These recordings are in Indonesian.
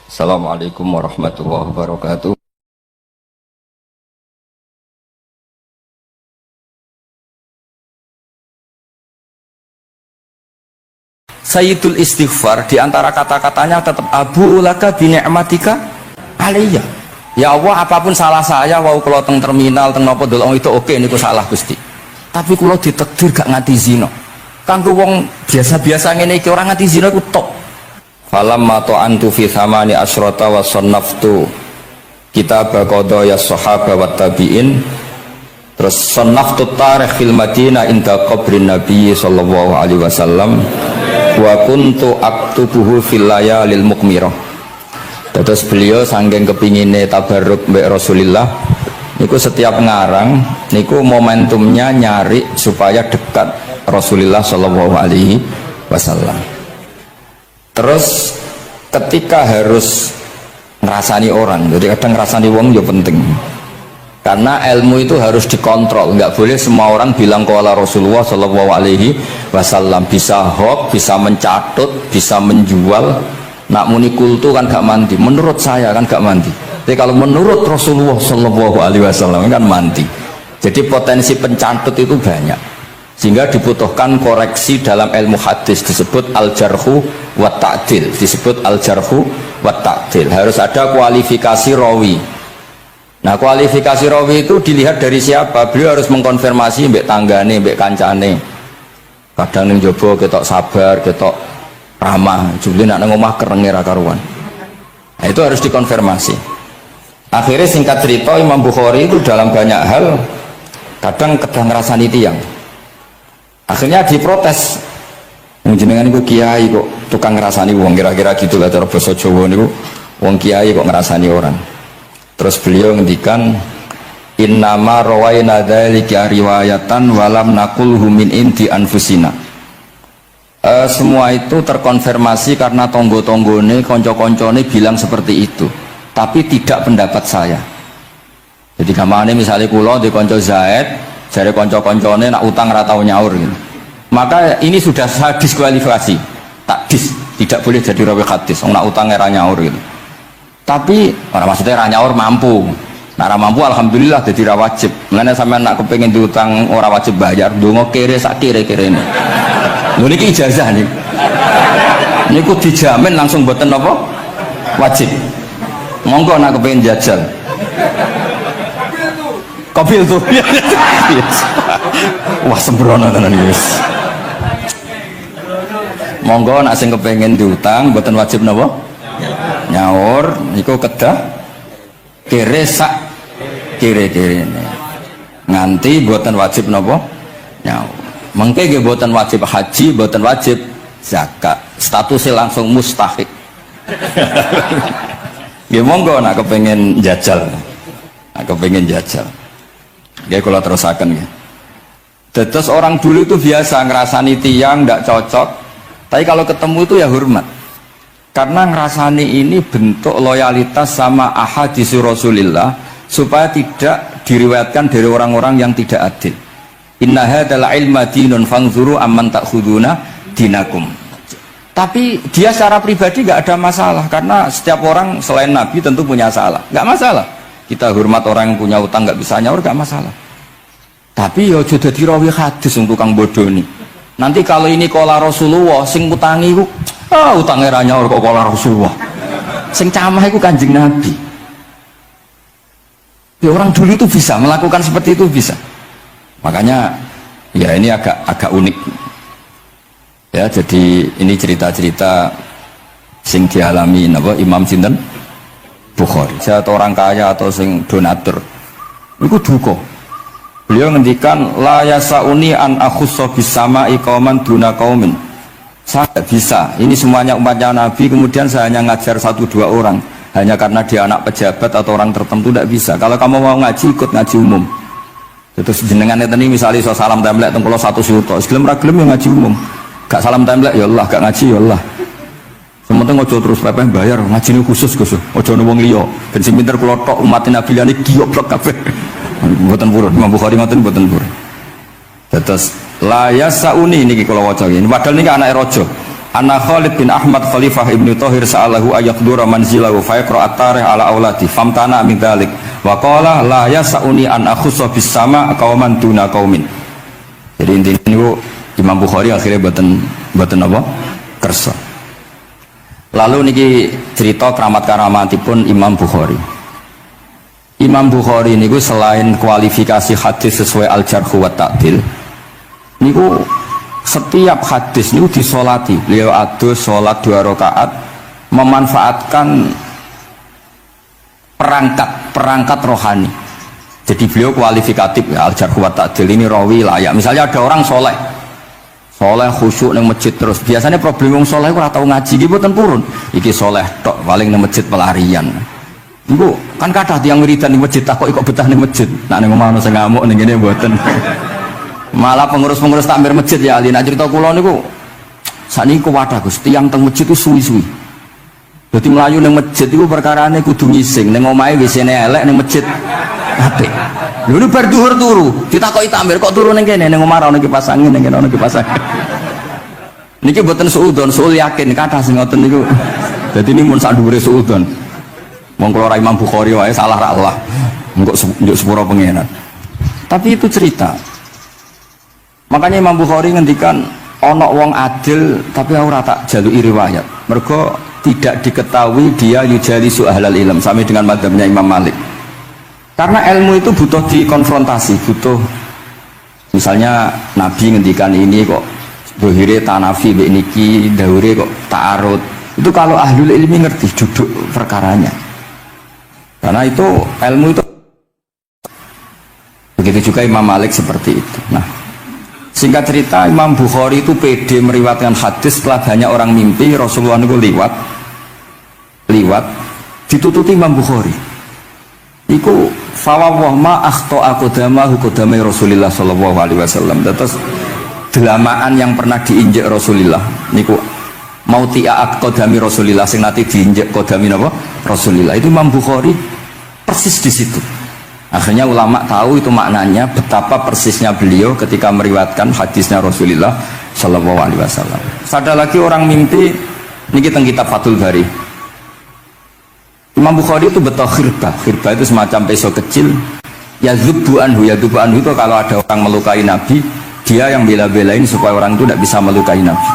Assalamualaikum warahmatullahi wabarakatuh. Sayyidul istighfar di antara kata-katanya tetap abu ulaka bi ni'matika alayya. Ya Allah, apapun salah saya wau kula teng terminal teng napa delok itu oke niku salah Gusti. Tapi kula ditakdir gak nganti zina. Kanggo wong biasa-biasa ngene iki ora nganti zina iku top. Falamma ta'antu fi thamani asyrata wa sannaftu kitab qadaya sahaba wat tabi'in. Terus sannaftu tarikh fil Madinah inda qabrin Nabi sallallahu alaihi wasallam wa kuntu aktubuhu fil layalil mukmirah. Terus beliau saking kepingine tabarruk mbek Rasulullah niku setiap ngarang niku momentumnya nyari supaya dekat Rasulullah sallallahu alaihi wasallam. Terus ketika harus ngerasani orang, jadi kadang ngerasani wong ya penting. Karena ilmu itu harus dikontrol, nggak boleh semua orang bilang qala Rasulullah sallallahu alaihi wasallam, bisa hoax, bisa mencatut, bisa menjual. Nak muni kultu kan gak mandi, menurut saya kan gak mandi. Jadi kalau menurut Rasulullah sallallahu alaihi wasallam kan mandi. Jadi potensi pencatut itu banyak, sehingga dibutuhkan koreksi dalam ilmu hadis, disebut al-jarhu wa ta'dil, disebut al-jarhu wa ta'dil. Harus ada kualifikasi rawi. Nah, kualifikasi rawi itu dilihat dari siapa. Beliau harus mengkonfirmasi mbek tanggane, mbek kancane. Kadang ning jaba ketok sabar, ketok ramah, jule nak nang omah kerenge ra karuan. Nah, itu harus dikonfirmasi. Akhirnya singkat cerita Imam Bukhari itu dalam banyak hal kadang kedang ngrasani tiyang. Akhirnya diprotes. Jenengan niku kiai kok tukang ngrasani wong, kira-kira gitu lah cara basa Jawa niku. Wong kiai kok ngrasani orang. Terus beliau ngendikan innama rawaina dzalika riwayatan walam naqulhu min inti anfusina. Semua itu terkonfirmasi karena tonggo-tonggone konco-koncone bilang seperti itu, tapi tidak pendapat saya. Jadi kamane misalnya kula di konco Zaid jare konco-koncone nak utang ra tau nyaur gitu. Maka ini sudah saya diskualifikasi, tidak boleh jadi rawi hadis wong nak utang ra nyaur gitu. Tapi orang maksudnya ranyaur mampu, nah mampu alhamdulillah jadi ra wajib. Mulane sampean nak kepengin diutang ora wajib bayar, donga kere sak kere-kerene. Lho niki ijazah nih. Niku dijamin langsung mboten napa? Wajib. Monggo nak kepengin jajal. Kopi tuh. Wah sembrono tenan iki. Monggo nak sing kepengin diutang mboten wajib napa? Nyaur niku kedah kere sak kere-kere ini nganti buatan wajib nopo nyaur. Mengke nggih buatan wajib haji, buatan wajib zakat, statusnya langsung mustahik. Nggih monggo nak kepengin jajal, nak kepengin jajal nggih kula terusaken nggih. Terus orang dulu itu biasa ngerasani tiang ndak cocok, tapi kalau ketemu itu ya hormat. Karena ngerasani ini bentuk loyalitas sama ahadits Rasulillah supaya tidak diriwayatkan dari orang-orang yang tidak adil. Inna hadzal ilma dinun fanzuru amman ta'khuduna dinakum. Tapi dia secara pribadi nggak ada masalah karena setiap orang selain Nabi tentu punya salah, nggak masalah. Kita hormat orang yang punya utang nggak bisa nyaur nggak masalah. Tapi yo jodoh dirawi hadis untuk kang bodoh nih. Nanti kalau ini kola Rasulullah sing utangi ku utangnya ra nyaur kok kola Rasulullah. Sing camah iku Kanjeng Nabi. Ya, orang dulu itu bisa melakukan seperti itu bisa. Makanya ya ini agak unik. Ya, jadi ini cerita-cerita sing dialami napa Imam sinten Bukhari. Saya atau orang kaya atau sing donatur. Iku duka. Beliau ngendikan la yasauni an akhussa bisama'i qauman duna qaumin. Saya tidak bisa, ini semuanya umatnya Nabi, kemudian saya hanya ngajar 1-2 orang hanya karena dia anak pejabat atau orang tertentu, tidak bisa. Kalau kamu mau ngaji, ikut ngaji umum. Terus jenengan ini misalnya so salam templek tengkulo 1 juta, segelem ragilem yang ngaji umum. Gak salam templek ya Allah, gak ngaji ya Allah. Sementing ojo terus pepeh bayar, ngaji ini khusus ojo wong liya. Ben sing pinter kula tok umat Nabi liyane gioblok kabeh. Mboten purun, Imam Bukhari ngoten mboten purun. Terus la yasauni niki kula waca iki. Padahal niki anake raja. Anna Khalid bin Ahmad Khalifah Ibnu Thahir sa'alahu ayaqdura manzilahu fa yaqra at-tarikh ala auladi famtana min dzalik wa qala la yas'uni an akhussa bis sama qauman duna qaumin. Jadi intinya niku Imam Bukhari akhirnya boten apa? Kersa. Lalu niki cerita keramat-keramatipun Imam Bukhari. Imam Bukhari niku selain kualifikasi hadis sesuai al-jarh wa ta'dil, niku setiap hadis niku disolati. Beliau adus sholat 2 rakaat memanfaatkan perangkat rohani. Jadi beliau kualifikatif ya, al-jarh wa ta'dil ini rawi layak. Misalnya ada orang soleh khusyuk nang masjid terus. Biasanya problem wong soleh ora tau ngaji iki mboten purun. Iki soleh tok paling nang masjid pelarian. Iku kan kathah tiyang wiridan di masjid takok kok betah ning masjid. Nek ning omah ono sing ngamuk ning kene mboten. Malah pengurus-pengurus takmir masjid ya, nek cerita kula niku sakniki kuwadah Gus, tiyang teng masjid itu suwi-suwi. Dadi mlayu ning masjid iku perkarane kudu ngising, ning omahe WC-ne elek ning masjid apik. Lho bar dhuwur turu, ditakoki takmir kok turu ning kene ning omah ora ono kipas angin, ning kene ono kipas angin. Niki mboten suudzon, suul yakin kathah sing ngoten niku. Dadi ini mun sak dhuwure suudzon. Wong kula Imam Bukhari wae salah ra Allah. Engko njuk sepuro pengenan. Tapi itu cerita. Makanya Imam Bukhari ngendikan ana wong adil tapi ora tak jaluki riwayat. Mergo tidak diketahui dia yujalisu ahlal ilm sampai dengan madzhabnya Imam Malik. Karena ilmu itu butuh dikonfrontasi, butuh misalnya Nabi ngendikan ini kok dohire tanafi mbek niki, daure kok ta'arud. Itu kalau ahlul ilmi ngerti duduk perkaranya. Karena itu ilmu itu begitu juga Imam Malik seperti itu. Nah, singkat cerita Imam Bukhari itu pede meriwayatkan hadis setelah banyak orang mimpi Rasulullah itu liwat ditututi Imam Bukhari. Iku fawwah ma akhta aqdamahu qadamai Rasulullah sallallahu alaihi wasallam. Terus delamaan yang pernah diinjak Rasulullah niku mau tiak qadami Rasulullah sing nate diinjak qadami napa Rasulullah. Itu Imam Bukhari persis di situ. Akhirnya ulama tahu itu maknanya betapa persisnya beliau ketika meriwayatkan hadisnya Rasulullah Shallallahu Alaihi Wasallam. Ada lagi orang mimpi, ini kita kitab Fathul Bari. Imam Bukhari itu betul khirbah itu semacam pisau kecil. Ya zubu anhu itu kalau ada orang melukai Nabi, dia yang bela-belain supaya orang itu tidak bisa melukai Nabi.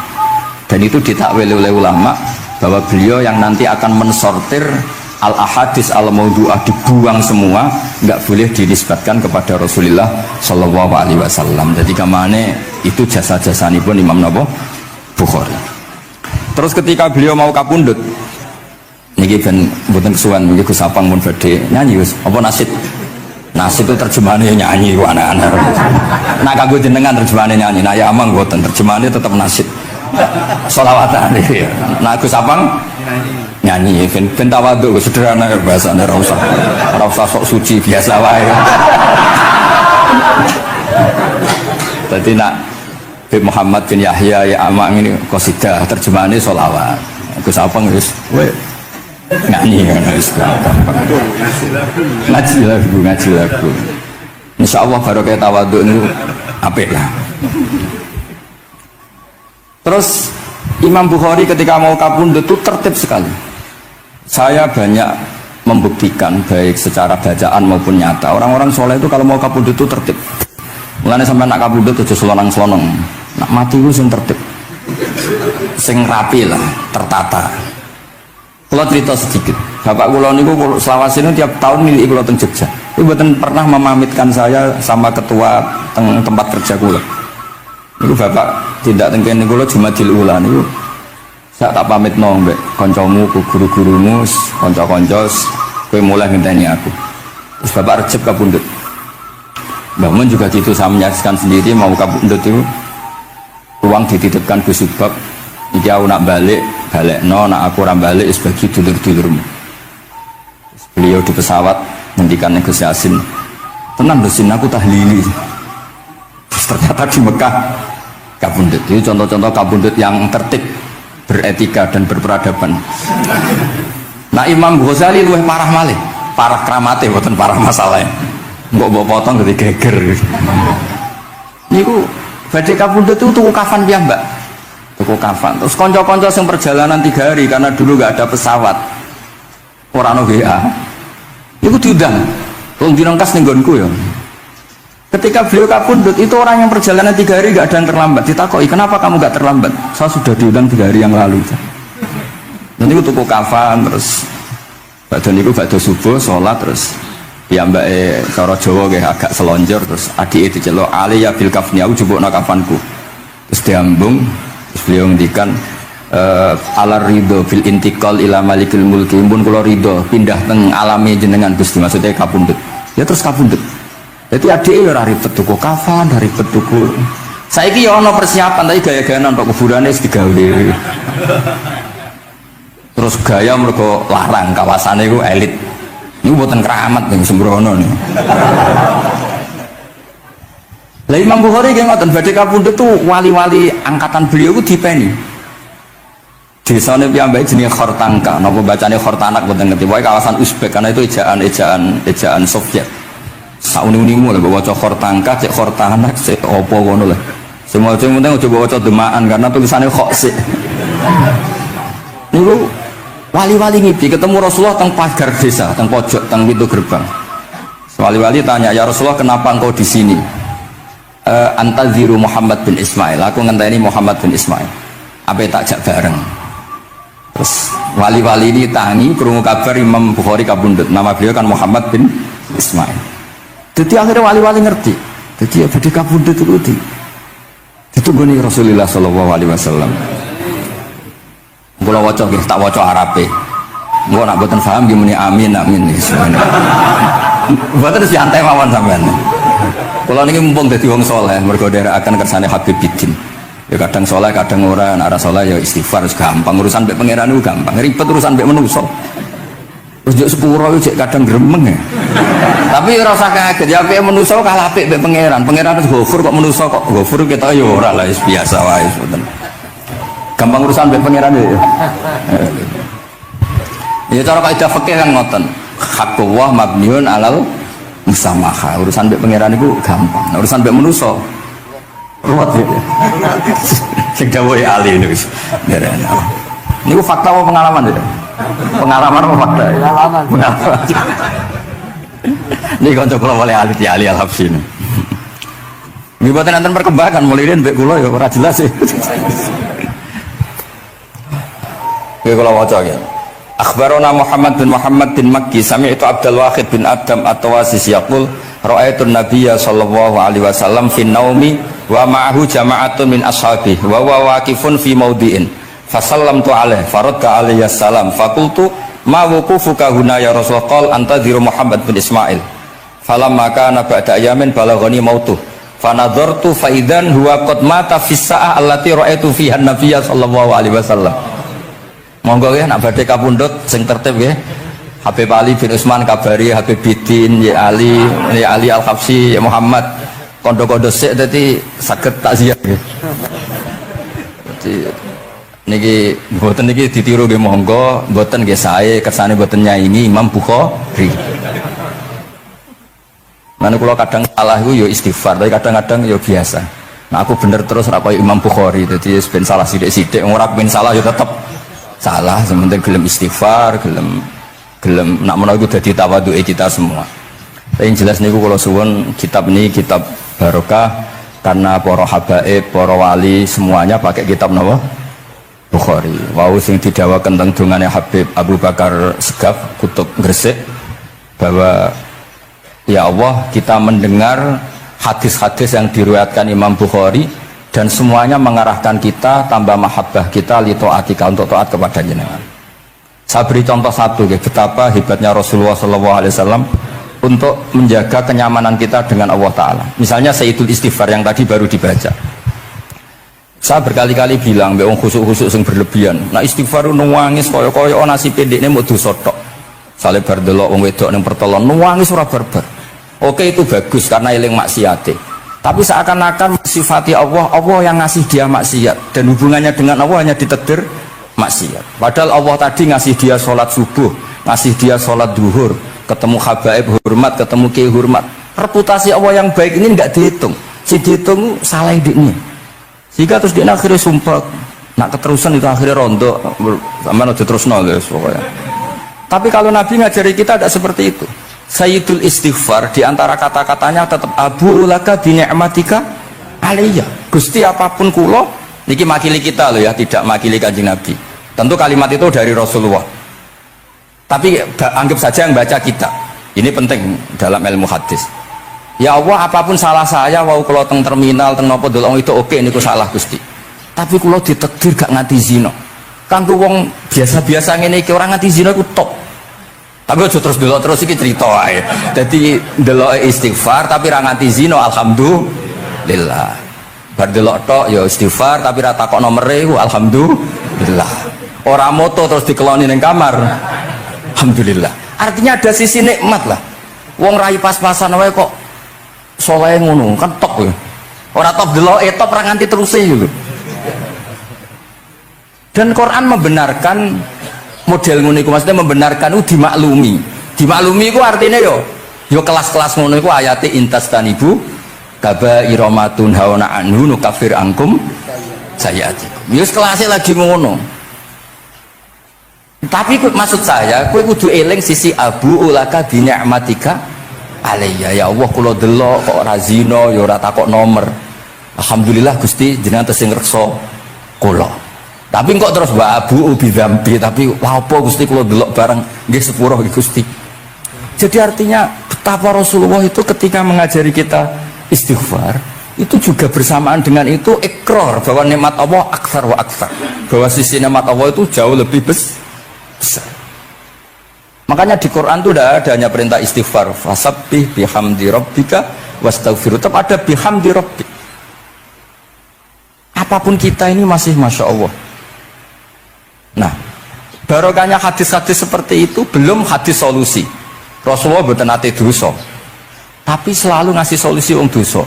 Dan itu ditakwil oleh ulama bahwa beliau yang nanti akan mensortir al-ahadis al-maudu'ah, dibuang semua, nggak boleh dinisbatkan kepada Rasulullah Shallallahu Alaihi Wasallam. Jadi kemana itu jasa-jasa ini pun Imam Bukhari. Terus ketika beliau mau kapundut, niki ben mboten kesuwen niki Gus Sapang mun badhe nyanyi Gus, apa nasid? Nasid itu terjemahannya nyanyi ku anak-anak. Nah kanggo jenengan terjemahannya nyanyi, nah ya amang mboten terjemahannya tetap nasid. Sholawatan ya. Nah Gus Sapang nyanyi ben tawadhu sederhana bahasane ora usah sok suci biasa wae. Dadi nak Muhammad bin Yahya ya Amang ini qasidah terjemahannya sholawat. Gus Apang wis nyanyi wis ngaji lagu. Insyaallah barokah tawadhu niku apik lah. Terus Imam Bukhari ketika mau kapundhut itu tertib sekali. Saya banyak membuktikan baik secara bacaan maupun nyata. Orang-orang soleh itu kalau mau kapundhut itu tertib. Mulane sampai nak kapundhut aja selonang-selonong. Nak mati itu sing tertib. Sing rapi lah, tertata. Kalau cerita sedikit. Bapak kula niku selawasine tiap tahun milih kula teng Jogja. Itu mboten pernah memamitkan saya sama ketua tempat kerja kula. Niku bapak tidak tengken niku Jumadil Ula niku. Saya tak pamit nong mbek kancamu, guru-gurumu, kanca-kanca, kowe mulai ngenteni aku. Terus bapak Recep kapundhut. Mbah Mun juga gitu, saya menyaksikan sendiri mau kapundhut itu uang dititipkan Gus Subak. Iki aku nak balik nak aku ora balik wis bagi dulur-dulurmu. Beliau di pesawat ngendikan Gus Yasin, tenang Gus, aku tahlili. Terus ternyata di Mekah kapundhut. Ini contoh-contoh kapundhut yang tertib, beretika dan berperadaban. Nah Imam Ghazali luwih parah malih, parah kramate mboten parah masalahnya. Mbok potong dari geger. Niku badhe kapundhut itu tuku kafan piyambak. tuku kafan. Terus konco-konco yang perjalanan 3 hari karena dulu nggak ada pesawat, orang WA, itu diundang, tolong dirangkas nih gonku ya. Ketika beliau kapundut itu orang yang perjalanan 3 hari nggak ada yang terlambat. Ditakoi, kenapa kamu nggak terlambat? Saya sudah diundang 3 hari yang lalu. Nanti aku tuku kafan terus, badan itu bakdo subuh, sholat terus. Ya mbak cara Jawa kayak agak selonjor terus adik itu celok ali ya bil kafni aku jupuk kafanku terus diambung terus beliau ngendikan ala ridho fil intikal ila malikil mulki pun kula ridho pindah teng alami jenengan Gusti maksudnya kapundhut ya terus kapundhut jadi adik ya ora ribet tuku kafan dari ribet tuku saiki ya ana persiapan tapi gaya-gayanan Pak kuburane wis digawe terus gaya mergo larang kawasane iku elit. Ini buatan keramat yang sembrono nih. Lah Imam Bukhari yang ngoten badhe kapundhut tuh wali-wali angkatan beliau ku dipeni. Desane piyambake jenenge Khortangka, napa bacane Khortanak mboten ngerti. Pokoke kawasan Uzbek karena itu ejaan Soviet. Sauni-unimu lho waca Khortangka, cek Khortanak, cek apa ngono lho. Semua sing penting aja waca demaan karena tulisannya kok sik. Niku wali-wali ngipi ketemu Rasulullah teng pagar desa, teng pojok, teng pintu gerbang. Wali-wali tanya, ya Rasulullah kenapa engkau di sini? Antaziru Muhammad bin Ismail. Aku ngenteni Muhammad bin Ismail. Apa tak jak bareng? Terus wali-wali ini tangi krungu kabar Imam Bukhari kapundhut. Nama beliau kan Muhammad bin Ismail. Jadi akhirnya wali-wali ngerti. Jadi ya badhe kapundhut itu ditunggu Rasulullah sallallahu alaihi wasallam. Kalau wocok tak wocok Arabe, gua nak buatan paham gimana amin amin nih semuanya. Buatan santai mawon sampean. Kalau ini mumpung dari wong soleh, mergo daerah akan kersane Habib Bidin. Ya kadang soleh, kadang ora, arah soleh ya istighfar gampang. Urusan bek pangeran itu gampang. Ribet urusan bek manusa. Terus juk sepuro itu kadang gremeng ya. Tapi ora usah kaget ya bek manusa kalah apik bek pangeran. Pangeran itu gofur kok manusa kok gofur kita ya ora lah biasa wae sebetulnya. Gampang urusan mbek pangeran ya. Ya cara kaidah fikih kan ngoten. Haqqullah mabniun alal musamaha. Urusan mbek pangeran iku gampang. Nah, urusan mbek manusa ruwet ya. Sing dawuhe ahli niku wis. Niku fakta apa pengalaman ya? Pengalaman apa fakta? Pengalaman. Pengalaman. Niki kanca kula oleh ahli ahli al-Habsyi. Nggih boten enten perkembangan mulai mbek kula ya ora jelas sih. Kalau wajah ya. Akhbarona Muhammad bin Makki sami'tu Abdul Wahid bin Adam at-Tawasis yaqul ra'aitu an-nabiyya sallallahu alaihi wasallam fi naumi wa ma'ahu jama'atun min ashabihi wa huwa waqifun fi mawdi'in fasallamtu alaihi faradda alayhi assalam faqultu ma wuqufuka huna ya Rasulullah qala antadhiru Muhammad bin Ismail falamma kana ba'da ayamin balaghani mautuh fanadhartu fa idzan huwa qad mata fi sa'ah allati ra'aitu fiha an-nabiyya sallallahu alaihi wasallam. Monggo ya nak badhe kapundhut sing tertib nggih. Habib Ali bin Utsman kabari Habib Bidin ya Ali Al-Habsyi ya Muhammad kondo-kondo sik dadi saged takziah nggih. Dadi niki mboten niki ditiru nggih monggo, mboten nggih sae kersane mboten nyaingi Imam Bukhari. Mana kula kadang salah iku ya istighfar, tapi kadang-kadang ya biasa. Nah aku bener terus ora koyo Imam Bukhari, dadi ben salah sithik-sithik ora ben salah ya tetep salah, sementing gelem istighfar, gelem nak menawa iku dadi tawadhuke kita semua. Tapi yang jelas niku kula suwun kitab ini kitab barokah karena para habaib, para wali semuanya pakai kitab napa? Bukhari. Wau sing didhawaken teng dongane Habib Abu Bakar Segaf Kutub Gresik bahwa ya Allah kita mendengar hadis-hadis yang diriwayatkan Imam Bukhari dan semuanya mengarahkan kita tambah mahabbah kita li taatika untuk taat kepada jenengan. Saya beri contoh satu ya, betapa hebatnya Rasulullah SAW untuk menjaga kenyamanan kita dengan Allah Ta'ala. Misalnya Sayyidul Istighfar yang tadi baru dibaca. Saya berkali-kali bilang be wong khusuk-khusuk sing berlebihan. Nah istighfar nangis koyo-koyo nasi pendekne mau dosa tok. Sale bar delok wong wedok ning pertelon nangis ora barbar. Oke itu bagus karena eling maksiate. Tapi seakan-akan sifati Allah yang ngasih dia maksiat dan hubungannya dengan Allah hanya ditetir maksiat. Padahal Allah tadi ngasih dia sholat subuh, ngasih dia sholat duhur, ketemu habaib hormat, ketemu kiai hormat. Reputasi Allah yang baik ini nggak dihitung. Si dihitung salah ini. Jika terus dia akhirnya sumpah, Nak keterusan itu akhirnya rondo, sama udah terus guys pokoknya. Tapi kalau Nabi ngajari kita tidak seperti itu. Sayyidul istighfar diantara kata-katanya tetap abu ulaka bi ni'matika alayya. Gusti apapun kulo, niki makili kita loh ya, tidak makili Kanjeng Nabi. Tentu kalimat itu dari Rasulullah. Tapi anggap saja yang baca kita. Ini penting dalam ilmu hadis. Ya Allah, apapun salah saya, wau kalau teng terminal, teng nopo dolong itu oke, niku salah Gusti. Tapi kalau ditakdir gak nganti zina. Kanggo wong biasa-biasa ngene iki orang nganti zina iku top. Tapi aja terus delok terus iki cerita ae. Dadi delok istighfar tapi ra nganti zina, alhamdulillah. Bar delok tok ya istighfar tapi ra takok nomere iku alhamdulillah. Ora moto terus dikeloni ning kamar. Alhamdulillah. Artinya ada sisi nikmat lah. Wong rai pas-pasan wae kok soleh ngono kan tok ya. Ora top delok top ra nganti terus gitu. Dan Quran membenarkan model ngono iku, maksudnya membenarkan itu dimaklumi. Dimaklumi itu artinya yo kelas-kelas ngono iku ayate intastanibu kabaira ma tunhauna anhu nukafir angkum sayyiatikum. Yo kelasnya lagi ngono. Tapi maksud saya kowe kudu eling sisi abu ulaka bi ni'matika alayya. Ya Allah kula delok kok ora zina ya ora takok nomor. Alhamdulillah Gusti jenengan tesih ngreksa kula. Tapi kok terus wa abu bi dzambi, tapi lha apa Gusti kula delok bareng nggih sepuro Gusti. Jadi artinya betapa Rasulullah itu ketika mengajari kita istighfar itu juga bersamaan dengan itu ikrar bahwa nikmat Allah aktsar wa aktsar. Bahwa sisi nikmat Allah itu jauh lebih besar. Makanya di Quran itu tidak ada hanya perintah istighfar, fasabbih bihamdi rabbika wastaghfir, tetap ada bihamdi rabbik. Apapun kita ini masih masya Allah. Nah, barokahnya hadis-hadis seperti itu belum hadis solusi. Rasulullah mboten nate dosa, tapi selalu ngasih solusi wong dosa.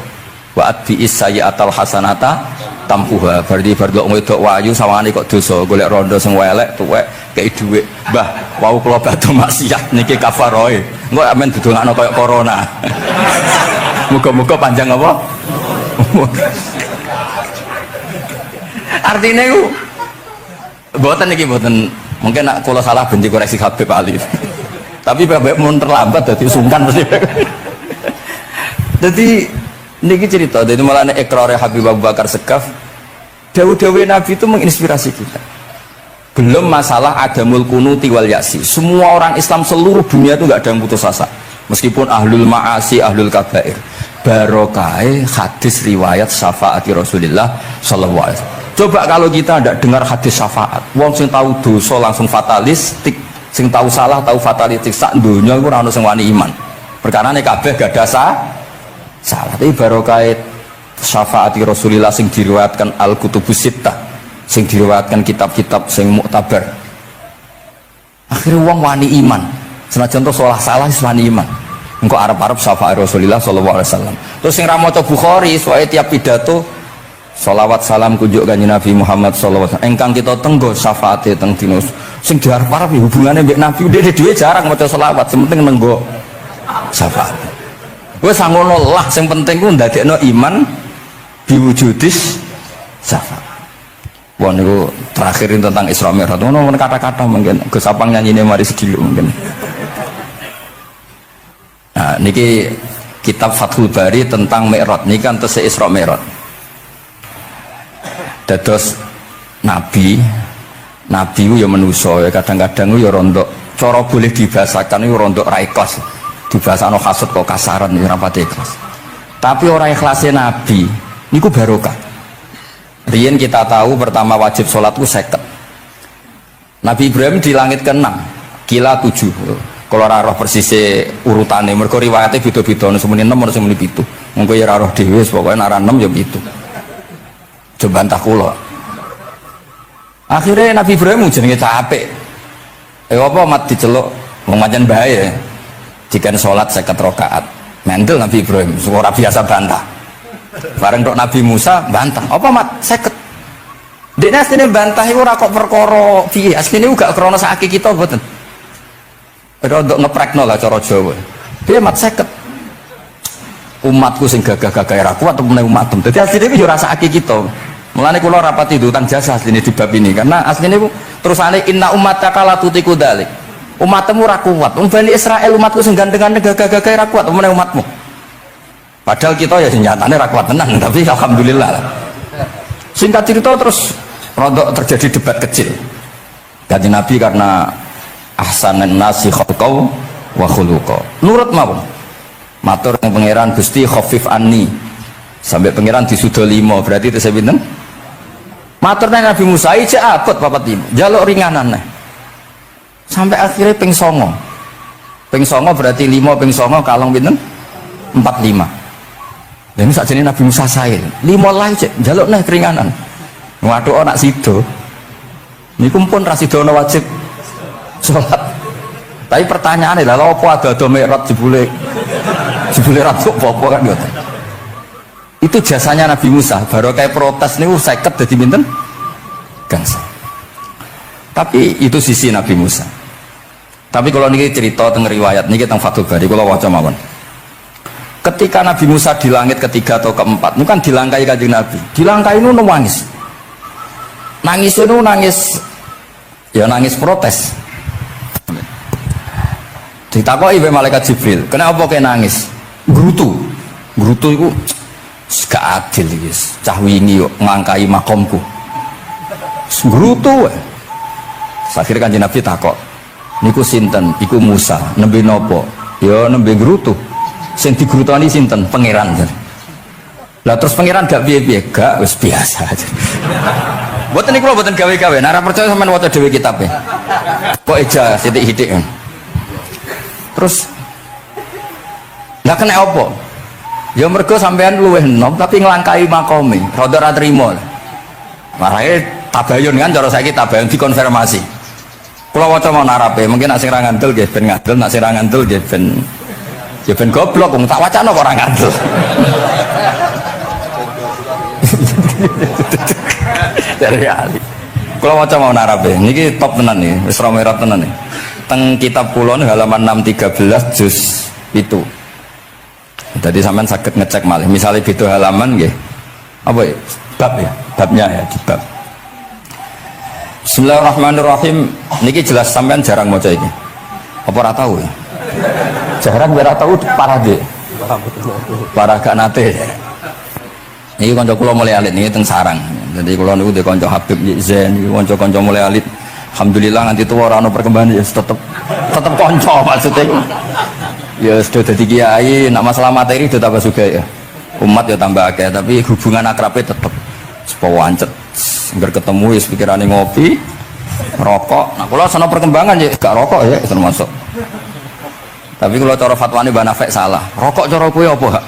Wa atbi'is sayyi'atal hasanata tampuha. Berarti bar delok wedok wayu sawangane kok dosa, golek rondo sing elek tuwek kei dhuwit. Mbah, wau kula badhe maksiat niki kafaroe. Engko amen didongakno kaya corona. Muga-muga panjang apa? Artinya itu mboten niki mboten, mungkin nak kula salah benci koreksi Habib Ali. Tapi bapak mun terlambat dadi sungkan mesti. Jadi niki cerita, jadi malah nek ikrare Habib Abu Bakar Segaf, dawuh-dawuh Nabi itu menginspirasi kita. Belum masalah adamul kunuti wal yasi. Semua orang Islam seluruh dunia itu nggak ada yang putus asa. Meskipun ahlul ma'asi, ahlul kabair. Barokai hadis riwayat syafaati Rasulullah sallallahu alaihi wasallam. Coba kalau kita tidak dengar hadis syafaat, wong sing tahu dosa langsung fatalistik, sing tahu salah tahu fatalistik, sak dunya iku ora ono sing wani iman. Perkara nek kabeh gak ada salah. Tapi barokai syafaati Rasulullah sing diriwayatkan Al-Kutubus Sittah, sing diriwayatkan kitab-kitab sing muktabar. Akhirnya wong wani iman. Senajan to salah wis wani iman. Engko arep-arep syafaat Rasulullah sallallahu alaihi wasallam. Terus sing ra maca Bukhari, soalnya tiap pidato sholawat salam kunjuk kanjeng Nabi Muhammad sallallahu alaihi wasallam. Engkang kita tenggo syafaate teng dina sing diarep-arep hubungane mbek Nabi dhewe jarang maca sholawat, sing penting nenggo syafaat. Wes ngono lah, sing penting ku ndadekno iman biwujudis syafaat. Wah niku terakhirin tentang Isra Mi'raj. Ngono kata-kata mungkin Gus Apang nyanyine mari sedilo mungkin. Nah, niki kitab Fathul Bari tentang Mi'raj niki kan tesih Isra Mi'raj. Dados nabi ku ya manusa ya kadang-kadang ya rondok cara boleh dibahasakan ya rondok ra ikhlas. Dibahasano hasud kok kasaran ya ora pati ikhlas. Tapi orang ikhlasnya nabi niku barokah. Riyen kita tahu pertama wajib sholat ku 50. Nabi Ibrahim di langit ke-6 kila 7. Kalau ora roh persise urutane mergo riwayate beda-beda, semene 6 ora semene 7. Mengko ya ora roh dhewe pokoke nek ora 6 ya 7. Coba bantah kula. Akhirnya Nabi Ibrahim jenenge capek. Apa mat diceluk wong pancen bae. Jika sholat 50 rakaat. Mendel Nabi Ibrahim, ora biasa bantah. Bareng tok Nabi Musa bantah. Apa mat 50? Dekne asline bantah iku ora kok perkara piye. Asline uga krana sakake kita mboten. Rodok ngeprekno lah cara Jawa. Piye mat 50? Umatku sing gagah-gagah ora kuat temene umatem. Dadi asline iki yo rasake kita. Mulane kula rapati utang jasa asline di bab ini karena asline itu terusane inna ummataka la tutiku dzalik. Umatmu ora kuat. Wong Bani Israil umatku sing gandengan gagah-gagah ra kuat omene umatmu. Padahal kita ya nyatane ra kuat tenan, tapi alhamdulillah lah. Singkat cerita terus rodok terjadi debat kecil. Jadi Nabi karena ahsanan nasi khalqau wa khuluqa. Nurut mawon. Matur yang pangeran Gusti khafif anni. Sampai pangeran disudo 5 berarti itu saya pinten? Matur nang Nabi Musa iki abot papat 5. Jaluk ringanan nah. Sampai akhirnya ping 9. Ping 9 berarti 5 ping 9 kalong pinten? 45. Dan ini sakjane Nabi Musa sae. 5 lae cek jaluk nah keringanan. Waduh anak sido. Niku pun ra sido wajib sholat. Tapi pertanyaannya lah, apa ada mi'raj jebule ratuk apa kan gitu. Itu jasanya Nabi Musa. Baru kayak protes niku 50 dadi pinten? Gangsa. Tapi itu sisi Nabi Musa. Tapi kalau niki cerita teng riwayat niki teng Fathul Bari kula waca mawon. Ketika Nabi Musa di langit ketiga atau keempat, itu kan dilangkai Kanjeng Nabi. Dilangkai itu nangis. Nangis itu nangis ya nangis protes. Ditakoki wae malaikat Jibril, "Kenapa kowe nangis?" Grutu iku gak adil iki. Cah wingi yo ngangkai makomku. Grutu wae. Akhire Kanjeng Nabi takok, "Niku sinten?" "Iku Musa." "Nembe napa?" "Ya nembe grutu." Sing digrutoni sinten? Pangeran. Lah terus pangeran gak piye-piye? Gak, wis biasa aja. Mboten niku mboten gawe-gawe. Nek ora percaya sampean waca dhewe kitabe. Kok eja sithik-sithik. Terus lah kena apa? Ya mergo sampean luwih enom tapi nglangkai makome. Rada ora trimo. Marahe tabayun kan cara saiki tabayun dikonfirmasi. Kula waca mau narape, mungkin nek sing ra ngandel nggih ben ngandel, nek sing ra ngandel nggih ben ya ben goblok wong tak wacana kok ora ngandel. Dari ali. Kalau mau coba narabe, niki top tenan nih, wis romerap tenan nih. Teng kitab Kulon halaman 613 juz itu. Jadi sampean sakit ngecek malih. Misalnya itu halaman nggih. Apa ya? Bab ya, babnya ya di bab. Bismillahirrahmanirrahim. Niki jelas sampean jarang maca iki. Apa ora tahu ya? Jarang ora tahu parah deh. Parah gak nate. Ini kanca kula mulai alit niki teng sarang. Jadi kula niku dhe kanca Habib Zain, kanca-kanca mulai alit. Alhamdulillah nganti tuwa ora ono perkembangan ya tetep kanca maksudnya. Ya sudah dadi kiai, nak masalah materi sudah tambah sugih ya. Umat ya tambah akeh, tapi hubungan akrabe tetep sepo wancet. Ngger ketemu wis pikirane ngopi, rokok. Nah kula sono perkembangan ya gak rokok ya termasuk. Tapi kalau cara fatwane Mbah Nafek salah. Rokok cara kowe apa, Hak?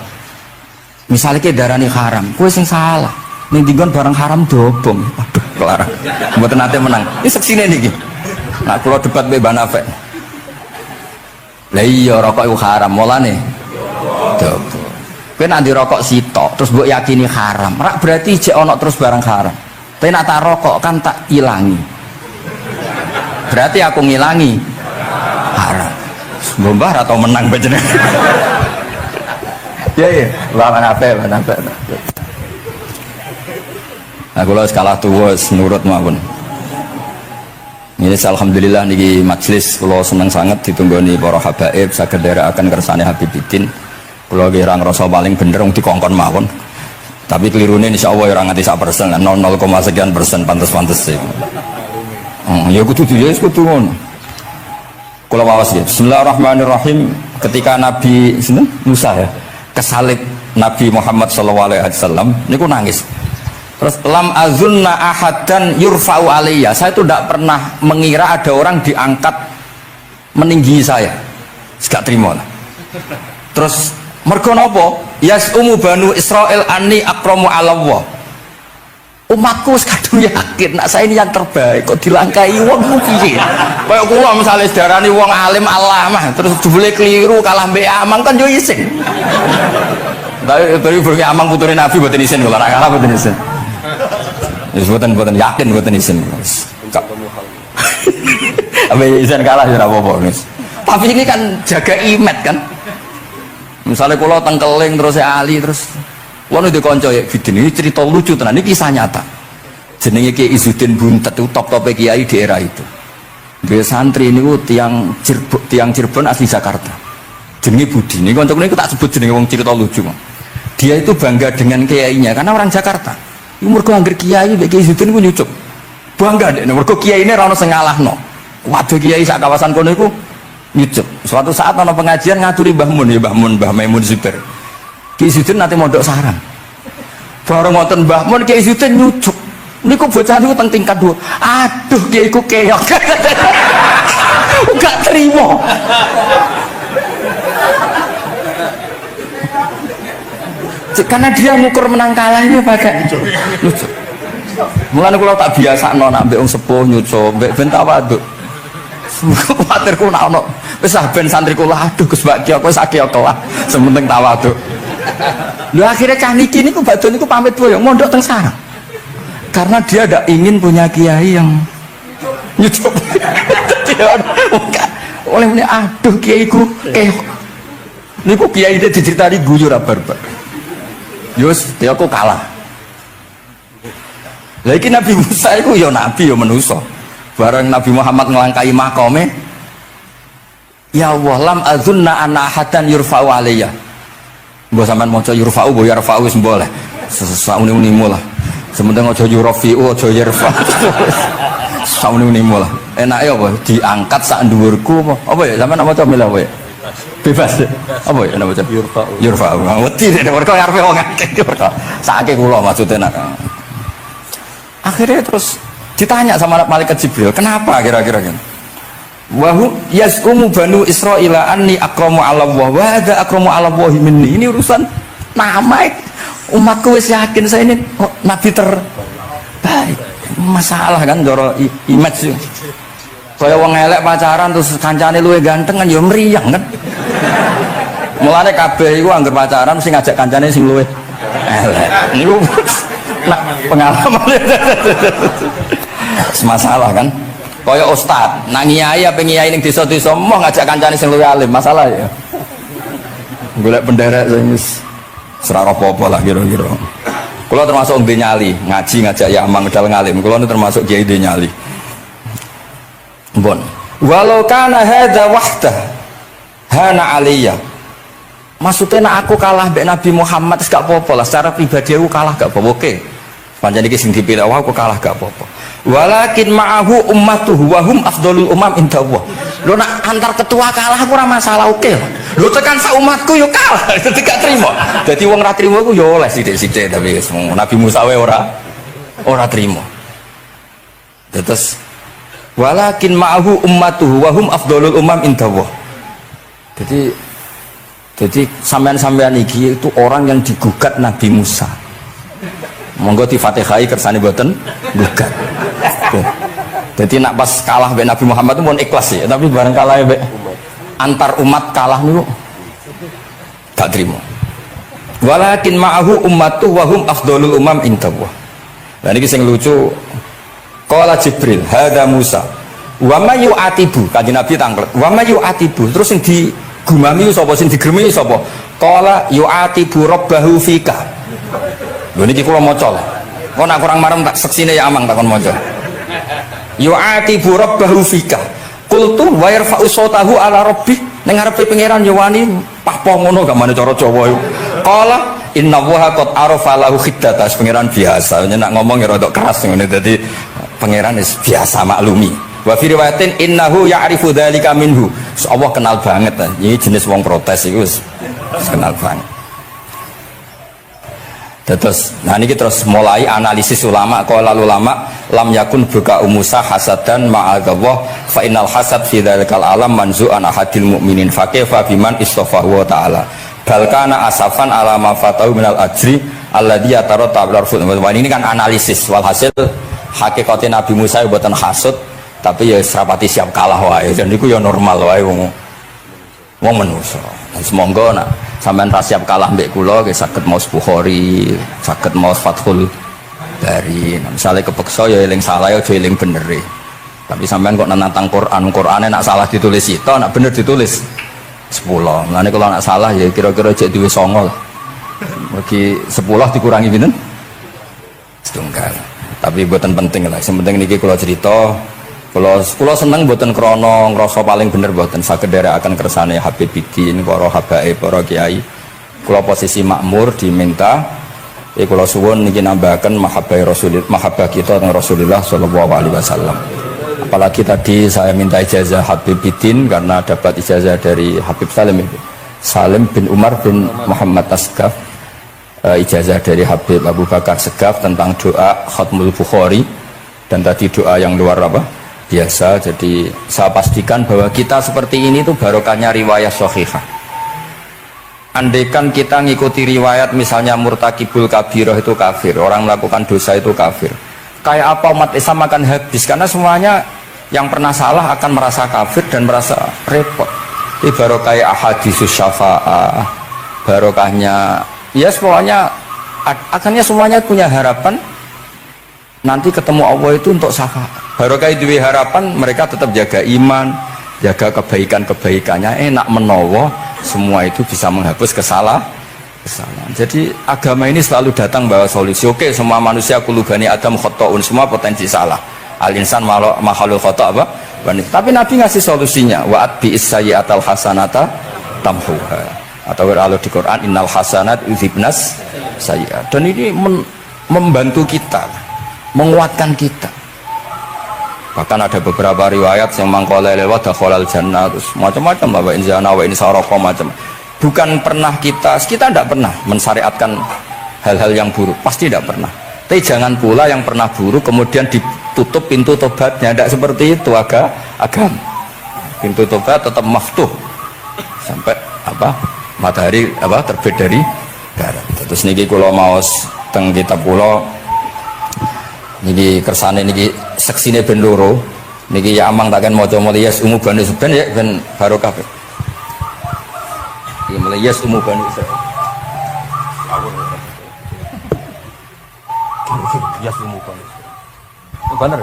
Misalnya ke darani haram, kue sing salah. Ning dinggon barang haram dobong. Aduh, kelarang. Mboten nate menang. Ini seksine niki. Nah, kula debat mbek Mbah Nafek. Lah iya rokok iku haram, mulane dobong. Kowe nek rokok sitok terus mbok yakini haram, rak berarti jek ana terus barang haram. Tapi nek tak rokok kan tak ilangi. Berarti aku ngilangi haram. Mbah atau menang panjenengan. Ya, mana apa? Nah, kalau skala tua nurut mawon. Ini alhamdulillah niki majelis kalau seneng sangat ditunggoni para habaib saged akan kersane Habibidin. Kalau kira ngerasa paling bener wong dikongkon mawon. Tapi kelirune insyaallah ora nganti 1%, 0,0 sekian persen pantes-pantes sih. Ya kudu kudu ngono. Kula wawas ya. Bismillahirrahmanirrahim. Ketika Nabi Musa ya kesalib Nabi Muhammad SAW niku nangis. Terus lam azunna ahadan yurfa'u alaiya. Saya itu tidak pernah mengira ada orang diangkat meninggi saya. Gak terima lah. Terus mergo napa? Yasumu banu Israil anni akramu ala Allah. Umatku kadung yakin nak saya ini yang terbaik kok dilangkai wong ku piye. Kaya kula misale sedarani wong alim alamah terus jebule keliru kalah mbek amang kan yo isin. Tapi berke amang puture Nabi mboten isin kula ora kalah mboten isin. Wis mboten yakin mboten isin. Apa isin kalah ya ora apa-apa wis. Tapi ini kan jaga imet kan. Misalnya kula tengkeling terus Ali terus Kulo ndek kanca ya Bidin ini cerita lucu tenan, ini kisah nyata. Jenenge Kiai Izzuddin Buntet itu top-top kiai di era itu. Dia santri niku tiang Cirebon asli Jakarta. Jenenge Budi. Niku kanca niku tak sebut jenenge wong cerita lucu. Dia itu bangga dengan kiainya karena orang Jakarta. Iku mergo anggere kiai mbek Kiai Izzuddin niku nyucuk. Bangga deh, mergo kiai ini ra ono sing ngalahno. Waduh kiai sak kawasan kono iku nyucuk. Suatu saat ana pengajian ngaturi Mbah Mun ya Mbah Maimun Zubair. Kiai Izzuddin nate mondok sarang. Bareng wonten Mbah Mun Kiai Izzuddin nyucuk. Niku bocah niku teng tingkat 2. Aduh kiai ku keok. Enggak terima. Karena dia ngukur menang kalahnya pakai nyucuk. Mulane kula tak biasakno nak mbek wong sepuh nyucuk, mbek ben tawaduk. Kuwatirku nak ono wis ben santri kula aduh Gus Bakti aku wis akeh kelah, sementing tawaduk. Lho akhirnya cah niki niku badhe niku pamit boyong mondok teng sarang. Karena dia tidak ingin punya kiai yang nyucuk. Oleh ini aduh kiaiku keok. Niku kiai itu diceritani guyu ra barbar. Yus, dia aku kalah. Lagi Nabi Musa itu ya nabi ya manusia. Bareng Nabi Muhammad ngelangkai makome, ya Allah lam azunna anna ahadan yurfa'u alayya. Mbok sampean maca yurfa'u bo yarfa'u wis boleh. Sauni-unimu lah. Sementing aja yurafi'u aja yarfa. Sauni-unimu lah. Enake apa diangkat sak dhuwurku apa? Apa ya sampean maca milih apa ya? Bebas deh. Apa ya nama macam yurfa'u. Wedi nek mergo arepe wong akeh mergo. Sakake kula maksudnya nak. Akhirnya terus ditanya sama malaikat Jibril, kenapa kira-kira kan? Wahu yasqumu banu Israila anni akramu 'ala Allah wa hadza akramu 'ala Allah minni. Ini urusan nama umatku wis yakin saya ini nabi terbaik. Masalah kan joro image. Kaya wong elek pacaran terus kancane luwih ganteng kan ya mriyang kan. Mulane kabeh iku anggere pacaran mesti ngajak kancane sing luwih elek. Niku nah, pengalaman. Masalah kan. Kaya ustad, nang kiai apa kiai ning desa-desa mau ngajak kancane sing luwih alim, masalah ya. Golek penderek sing wis ora apa-apa lah kira-kira. Kula termasuk ndek nyali, ngaji ngajak ya amang medal ngalim. Kula termasuk kiai ndek nyali. Bon. Walau kana hadza wahda hana aliyya. Maksudnya nak aku kalah mbek Nabi Muhammad wis gak apa-apa lah, secara pribadi aku kalah gak apa-apa. Oke. Pancen iki sing dipilih aku kalah gak apa-apa. Walakin ma'ahu ummatuhu wa hum afdhalul umam indallah. Lho nak antar ketua kalah aku ora masalah oke. Lho tekan sak umatku yo kalah, dadi gak trimo. Dadi wong ora trimo iku yo oleh sithik-sithik tapi Nabi Musa wae ora trimo. Terus walakin ma'ahu ummatuhu wa hum afdhalul umam indallah. Jadi sampean-sampean iki itu orang yang digugat Nabi Musa. Monggo di Fatihai kersane mboten gugat. Jadi nak pas kalah mbek Nabi Muhammad itu pun ikhlas ya, tapi bareng kalah mbek antar umat kalah niku gak trimo. Walakin ma'ahu ummatu wa hum afdhalul umam indallah. Lah niki sing lucu. Qala Jibril, hadza Musa. Wa may yu'atibu, kanjeng Nabi tanglet. Wa may yu'atibu, terus sing digumami sapa, sing digremi sapa? Qala yu'atibu rabbahu fika. Lho niki kula maca. Kok nak kurang marem tak seksine ya amang tak kon maca. Yu'atibu rabbahu fika. Qultu wa yarfa'u sautahu ala rabbih. Ning ngarepe pangeran ya wani pahpo ngono gak mane cara Jawa iku. Qala inna waha qad arafa lahu khiddata. Pangeran biasa, nek ngomong ya rada keras ngene dadi pangeran wis biasa maklumi. Wa fi riwayatin innahu ya'rifu dzalika minhu. Allah kenal banget. Ini jenis wong protes iku wis kenal banget. Terus, nah ini terus mulai analisis ulama. Kalau ulama lam yakun buka Musa hasadan ma'adallah fa innal hasad fi dzalikal alam manzu'an ahadil mu'minin fa kaifa biman istafahu wa ta'ala bal kana asafan ala ma fatahu minal ajri alladhi yatarattab larfud. Ini kan analisis walhasil hakikatnya Nabi Musa buatan hasud tapi ya serapati siap kalah wae dan itu ya normal wae wong manusia. Semoga nak sampean ra siap kalah mbek kula nggih saged maos Bukhari, saged maos Fathul Bari. Misalnya kepeksa ya eling salah ya aja eling bener. Tapi sampean kok nantang Qur'ane nak salah ditulis itu, nak bener ditulis 10. Mulane kalau nak salah ya kira-kira jek duwe 9 lah. Bagi 10 dikurangi pinten? Setunggal. Tapi buatan penting lah. Yang penting niki kula cerita, kula seneng buatan krono ngrasa paling bener buatan saged akan kersane Habib Bidin, para habaib, para kiai. Kula posisi makmur diminta kula suwun niki nambahaken mahabbah kita tentang Rasulullah sallallahu alaihi wasallam. Apalagi tadi saya minta ijazah Habib Bidin karena dapat ijazah dari Habib Salim bin Umar bin Muhammad Asgaf, ijazah dari Habib Abu Bakar Segaf tentang doa Khatmul Bukhari, dan tadi doa yang luar biasa. Jadi saya pastikan bahwa kita seperti ini tuh barokahnya riwayat sahihah. Andaikan kita ngikuti riwayat misalnya murtakibul kabirah itu kafir, orang melakukan dosa itu kafir, kayak apa umat Islam akan habis, karena semuanya yang pernah salah akan merasa kafir dan merasa repot. Ini barokah ahadisus syafa'ah, barokahnya ya semuanya, akhirnya semuanya punya harapan nanti ketemu Allah itu untuk syafaat. Barokah itu harapan, mereka tetap jaga iman, jaga kebaikan-kebaikannya, enak menowo, semua itu bisa menghapus kesalahan. Jadi agama ini selalu datang bawa solusi. Oke, semua manusia kulubani Adam khotoun, semua potensi salah. Al-insan makhluk khoto apa? Tapi Nabi ngasih solusinya. Wa'at bi'is sayyi'atal hasanata tamhuha. Atau kalau di Quran innal hasanat yudhibnas sayyi'at. Dan ini membantu kita, menguatkan kita. Bahkan ada beberapa riwayat yang mangkola lewat dakhalal jannah, terus macam-macam, bahwa inzana wa in sarqa macam. Bukan pernah kita tidak pernah mensyariatkan hal-hal yang buruk, pasti tidak pernah. Tapi jangan pula yang pernah buruk kemudian ditutup pintu tobatnya, tidak seperti itu agama. Pintu tobat tetap maftuh sampai matahari terbit dari barat. Terus niki kula maos teng kitab kula niki kersane niki seksine ben loro niki ya amang takkan maca yes umu bani ben ya ben barokah. Iki mulai yes umu bani yes umu bani. Benar.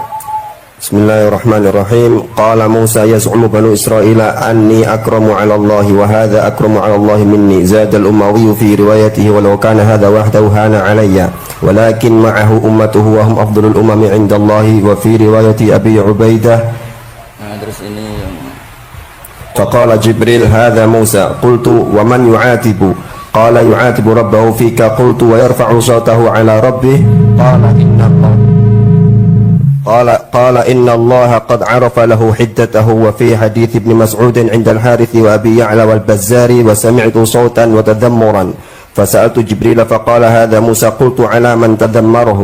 Bismillahirrahmanirrahim. Qala Musa yaz'umu banu Israila anni akramu 'ala Allah wa hadha akramu 'ala Allah minni. Zada al-Umawi fi riwayatihi walau kana hadha wahdahu hana 'alayya walakin ma'ahu ummatuhu wa hum afdalul umami 'inda Allah. Wa fi riwayati Abi Ubaidah terus ini faqala Jibril hadha Musa qultu wa man yu'atibu qala yu'atibu rabbahu fika qultu wa yarfa'u sawtahu 'ala rabbih qala inna Allah قال إن الله قد عرف له حدته. وفي حديث ابن مسعود عند الحارث وأبي يعلى والبزار وسمعت صوتا وتذمرا فسألت جبريل فقال هذا موسى قلت على من تذمره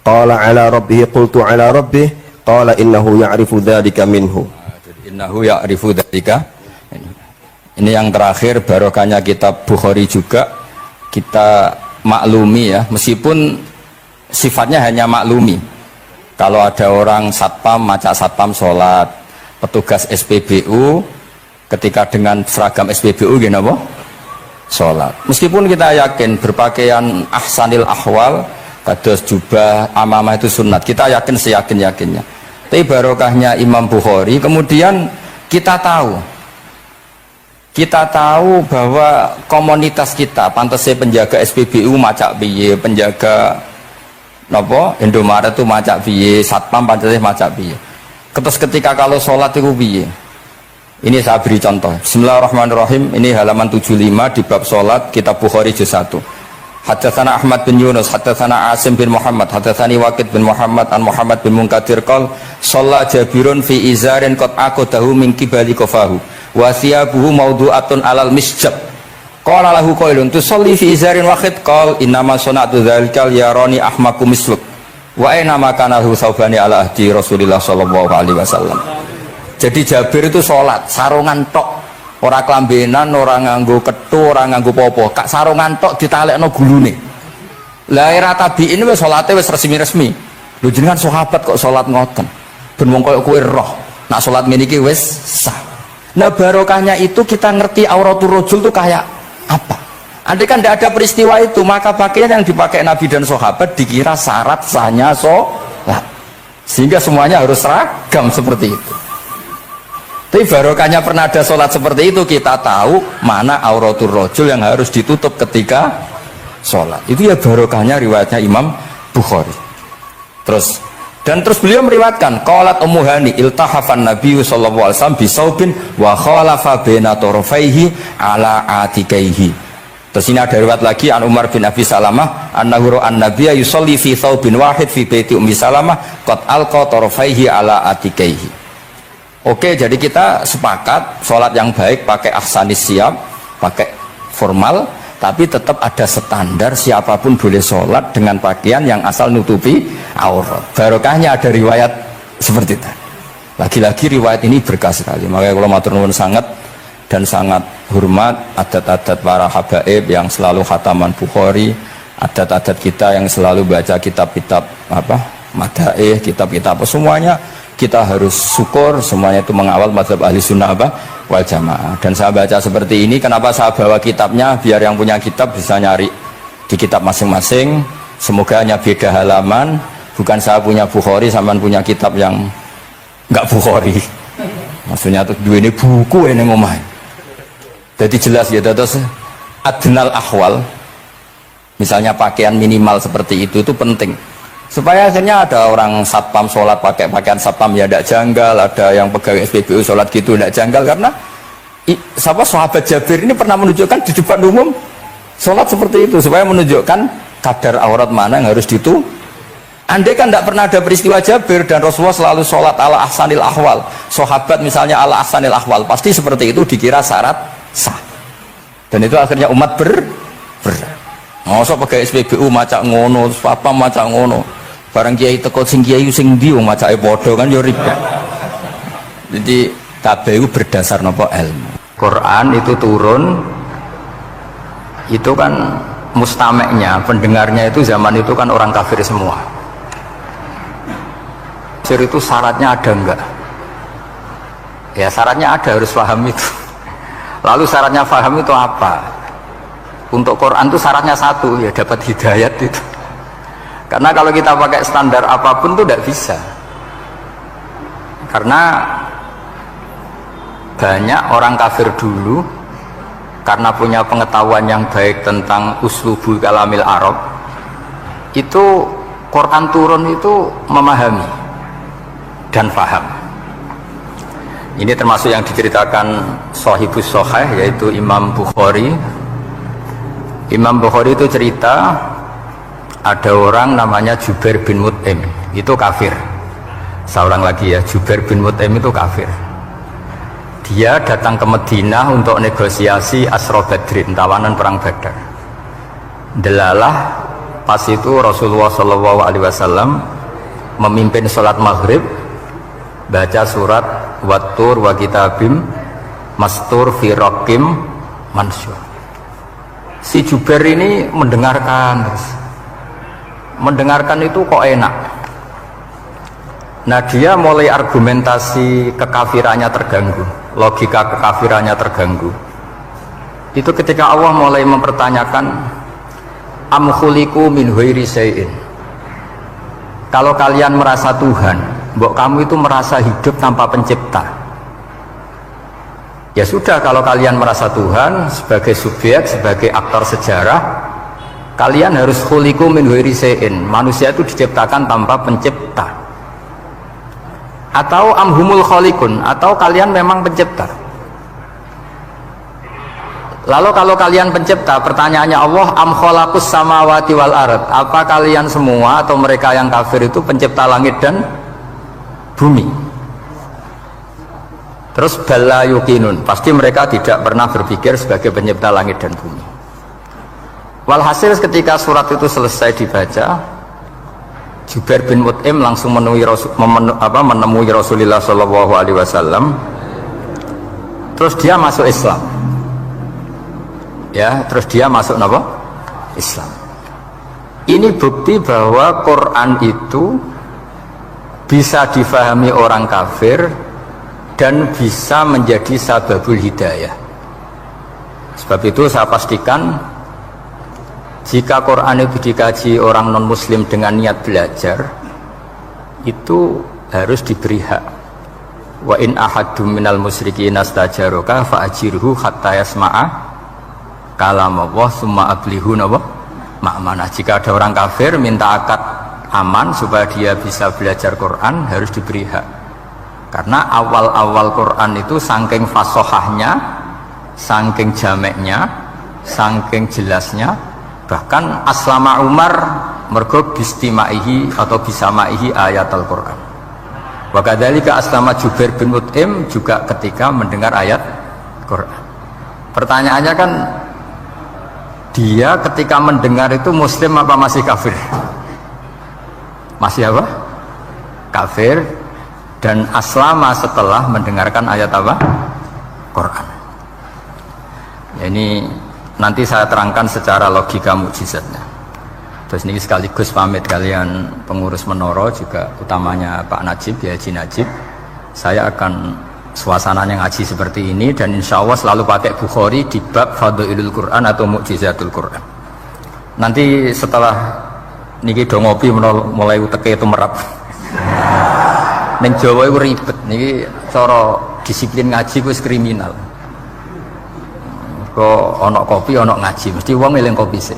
قال على ربه قلت على ربه قال إنه يعرف ذلك منه. إنه يعرف ذلك. Ini yang terakhir barokahnya kitab Bukhari juga kita maklumi ya, meskipun sifatnya hanya maklumi. Kalau ada orang satpam, macak satpam sholat, petugas SPBU ketika dengan seragam SPBU gini apa? Sholat. Meskipun kita yakin berpakaian ahsanil ahwal, kados jubah, amamah itu sunnat, kita yakin seyakin-yakinnya. Tapi barokahnya Imam Bukhari, kemudian kita tahu bahwa komunitas kita, pantasnya penjaga SPBU macak piye, penjaga napa Indomaret itu macak piye, satpam pancasila macak piye. Terus ketika kalau sholat itu piye? Ini saya beri contoh. Bismillahirrahmanirrahim. Ini halaman 75 di bab sholat kitab Bukhari juz 1. Haddatsana Ahmad bin Yunus, haddatsana Asim bin Muhammad, haddatsani Waqid bin Muhammad an Muhammad bin Munkadir qol shalla Jabirun fi izarin qad aqadahu min qibali qafahu wa thiyabuhu mawdu'atun alal misjab. Qala lahu qailun tusalli fi izarin wahid qal innama sana'tu dzalikal yarani ahmaku misluk wa aina ma kana hu saubani ala ahdi Rasulillah sallallahu alaihi wasallam. Jadi Jabir itu sholat sarungan tok, ora kelambenan, ora nganggo kethu, ora nganggo popo, kak sarungan tok ditalekno gulune. Lah era tabi'in wis salate wis resmi-resmi. Lho jenengan sahabat kok sholat ngoten. Ben wong koyo kowe roh, nak sholat ngene iki wis sah. Nah barokahnya itu kita ngerti auratul rajul itu kayak apa? Andai kan tidak ada peristiwa itu, maka pakaian yang dipakai Nabi dan sahabat dikira syarat sahnya sholat, sehingga semuanya harus seragam seperti itu. Tapi barokahnya pernah ada sholat seperti itu, kita tahu mana auratul rajul yang harus ditutup ketika sholat. Itu ya barokahnya riwayatnya Imam Bukhari. Terus beliau meriwayatkan qalat Ummu Hani iltahafan Nabi sallallahu alaihi wasallam bisaubin wa khalafa baina tarafaihi ala atikaihi. Terus ini ada riwayat lagi an Umar bin Abi Salamah annahu ra'an nabiyya yusalli fi thawbin wahid fi baiti Ummi Salamah qad alqa tarafaihi ala atikaihi. Oke, jadi kita sepakat sholat yang baik pakai ahsanis siap, pakai formal, tapi tetap ada standar siapapun boleh sholat dengan pakaian yang asal nutupi aurat. Barokahnya ada riwayat seperti itu. Lagi-lagi riwayat ini berkah sekali. Makanya kalau matur nuwun sangat dan sangat hormat adat-adat para habaib yang selalu khataman Bukhari, adat-adat kita yang selalu baca kitab-kitab madaih, kitab-kitab semuanya kita harus syukur, semuanya itu mengawal mazhab ahli sunnah wal jamaah. Dan saya baca seperti ini, kenapa saya bawa kitabnya, biar yang punya kitab bisa nyari di kitab masing-masing. Semoga hanya beda halaman, bukan saya punya Bukhari sampean punya kitab yang enggak Bukhari. Maksudnya tuh dua ini buku ini ngomong. Jadi jelas ya, terus adnal ahwal, misalnya pakaian minimal seperti itu penting. Supaya akhirnya ada orang satpam sholat pakai pakaian satpam ya tidak janggal, ada yang pegawai SPBU sholat gitu tidak janggal, karena sahabat Jabir ini pernah menunjukkan di depan umum sholat seperti itu supaya menunjukkan kadar aurat mana yang harus ditu. Andai kan tidak pernah ada peristiwa Jabir dan Rasulullah selalu sholat ala ahsanil ahwal, sahabat misalnya ala ahsanil ahwal, pasti seperti itu dikira syarat sah. Dan itu akhirnya umat masa pakai SPBU macak ngono, apa macak ngono, barang kiai teko sing kiai sing ndi wong macake padha kan yo ribet. Jadi kabeh berdasar napa ilmu. Quran itu turun itu kan mustameknya, pendengarnya itu zaman itu kan orang kafir semua. Jadi itu syaratnya ada enggak? Ya syaratnya ada, harus paham itu. Lalu syaratnya paham itu apa? Untuk Quran itu syaratnya satu, ya dapat hidayat itu. Karena kalau kita pakai standar apapun itu tidak bisa. Karena banyak orang kafir dulu karena punya pengetahuan yang baik tentang uslubul kalamil Arab, itu Quran turun itu memahami dan paham. Ini termasuk yang diceritakan Shahibus Shahih, yaitu Imam Bukhari. Imam Bukhari itu cerita ada orang namanya Jubair bin Mut'im, itu kafir. Seorang lagi ya, Jubair bin Mut'im itu kafir. Dia datang ke Madinah untuk negosiasi Asra Badrin, tawanan perang Badar. Delalah pas itu Rasulullah SAW memimpin sholat maghrib, baca surat Wattur wa kitabim mastur fi raqim mansur. Si Jubair ini mendengarkan itu kok enak. Nah dia mulai argumentasi kekafirannya terganggu, logika kekafirannya terganggu. Itu ketika Allah mulai mempertanyakan am khuliqu min ghairi syai'in. Kalau kalian merasa Tuhan, mbok kamu itu merasa hidup tanpa pencipta. Ya sudah, kalau kalian merasa Tuhan sebagai subjek, sebagai aktor sejarah, kalian harus khuliqu min ghairi syai'in. Manusia itu diciptakan tanpa pencipta. Atau amhumul khaliqun, atau kalian memang pencipta. Lalu kalau kalian pencipta, pertanyaannya Allah, am khalaqus samawati wal ard, apa kalian semua atau mereka yang kafir itu pencipta langit dan bumi? Terus bala yuqinun, pasti mereka tidak pernah berpikir sebagai pencipta langit dan bumi. Walhasil ketika surat itu selesai dibaca, Jubair bin Mut'im langsung menemui Rasulullah SAW. Terus dia masuk Islam. Ya, terus dia masuk apa? Islam. Ini bukti bahwa Quran itu bisa difahami orang kafir dan bisa menjadi sababul hidayah. Sebab itu saya pastikan jika Quran itu dikaji orang non muslim dengan niat belajar, itu harus diberi hak. Wa in ahadum minal musyrikin astajaroka fa'ajirhu hatta yasma'a kalam Allah summa ablihu ma'manah. Jika ada orang kafir minta akad aman supaya dia bisa belajar Quran, harus diberi hak. Karena awal-awal Quran itu saking fasohahnya, saking jameknya, saking jelasnya, bahkan aslama Umar mergo bistimaihi atau bisamaihi ayat Al-Quran. Wa kadzalika aslama Jubair bin Mut'im juga ketika mendengar ayat Quran. Pertanyaannya kan, dia ketika mendengar itu muslim apa masih kafir? Masih apa? Kafir. Dan aslama setelah mendengarkan ayat apa? Quran. Ya, ini nanti saya terangkan secara logika mukjizatnya. Terus ini sekaligus pamit kalian pengurus Menara, juga utamanya Pak Najib, ya Haji Najib. Saya akan suasananya ngaji seperti ini, dan insya Allah selalu pakai Bukhari di bab Fadhailul Quran atau Mukjizatul Quran. Nanti setelah niki do ngopi mulai uteke itu merap. Neng Jawa itu ribet, niki cara disiplin ngaji itu kriminal. Kok ono kopi ono ngaji, mesti wong eling kopi sih.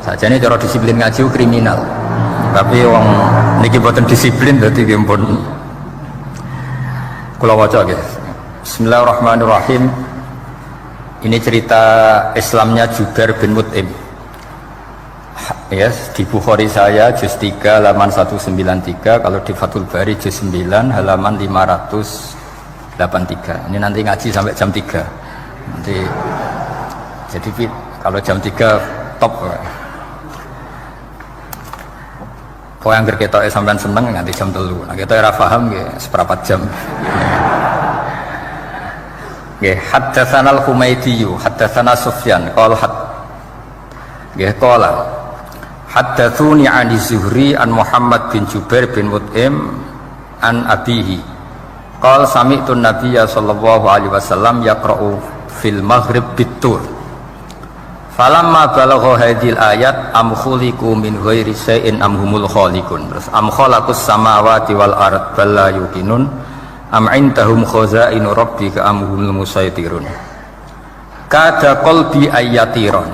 Sajane cara disiplin ngaji itu kriminal. Tapi wong niki boten disiplin dadi nggih pun. Kula waca nggih. Bismillahirrahmanirrahim. Ini cerita Islamnya Jubair bin Mut'im. Yes, di Bukhari saya juz 3 halaman 193, kalau di Fathul Bari juz 9 halaman 583. Ini nanti ngaji sampai jam 3. Nanti jadi kalau jam 3 top. Kau yang berketok sampean seneng nanti jam 3. Nah, kita ora paham nggih seperempat jam. Nggih, haddatsana al-Humaydi, haddatsana Sufyan, qala nggih qala haddatsuni 'an Zuhri an Muhammad bin Jubair bin Mut'im an abihi qala sami'tu an-nabiyya sallallahu alaihi wasallam yaqra'u fil maghrib bit-tur falamma balagha hadhil ayat am khuliqu min ghairi syai'in am humul khaliqun. Terus am khalaqus samawati wal ard bal la yuqinun am indahum khazainu rabbika am humul musaytirun. Kada qalbi ayatiron,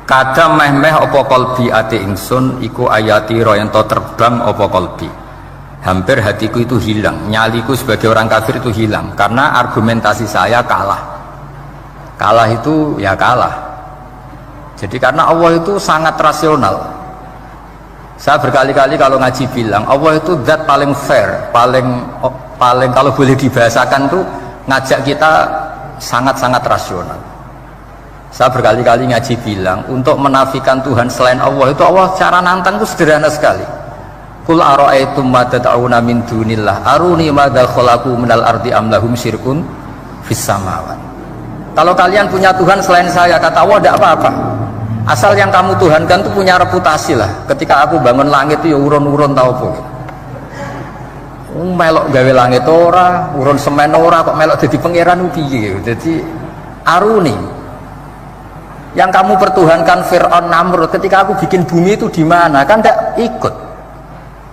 kada meh-meh apa qalbi ati ingsun iku ayatiro yang to terbang apa qalbi. Hampir hatiku itu hilang, nyaliku sebagai orang kafir itu hilang karena argumentasi saya kalah. Kalah itu ya kalah. Jadi karena Allah itu sangat rasional. Saya berkali-kali kalau ngaji bilang Allah itu zat paling fair, paling kalau boleh dibahasakan tuh ngajak kita sangat-sangat rasional. Saya berkali-kali ngaji bilang untuk menafikan Tuhan selain Allah itu, Allah cara nantang itu sederhana sekali. Qul ara'aytum ma tad'una min dunillah aruni madza khalaqu minal ardi am lahum syirkun fis samawat. Kalau kalian punya Tuhan selain saya, kata Allah, tidak apa-apa. Asal yang kamu tuhankan itu punya reputasi lah. Ketika aku bangun langit itu ya urun-urun tau apa. Melok gawe langit ora, urun semen ora, kok melok jadi pangeran piye. Jadi aruni. Yang kamu pertuhankan Fir'aun, Namrud, ketika aku bikin bumi itu di mana? Kan tidak ikut.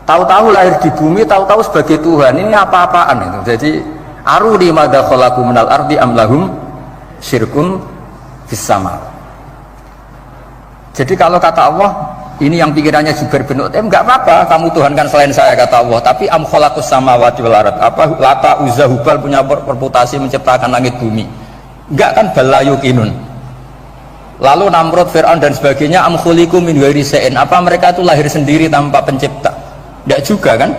Tahu-tahu lahir di bumi, tahu-tahu sebagai Tuhan. Ini apa-apaan itu. Jadi aruni madza khalaqu minal ardi am lahum syirkun fis sama. Jadi kalau kata Allah, ini yang pikirannya Jubair bin Mut'im, enggak apa-apa kamu tuhankan selain saya, kata Allah, tapi am khalaqus samawati wal ard, apa Lata Uzza Hubal punya reputasi menciptakan langit bumi? Enggak kan, balayukinun. Lalu Namrud, Fir'aun dan sebagainya, am khuliqu min ghairi syai'in, apa mereka itu lahir sendiri tanpa pencipta? Enggak juga kan?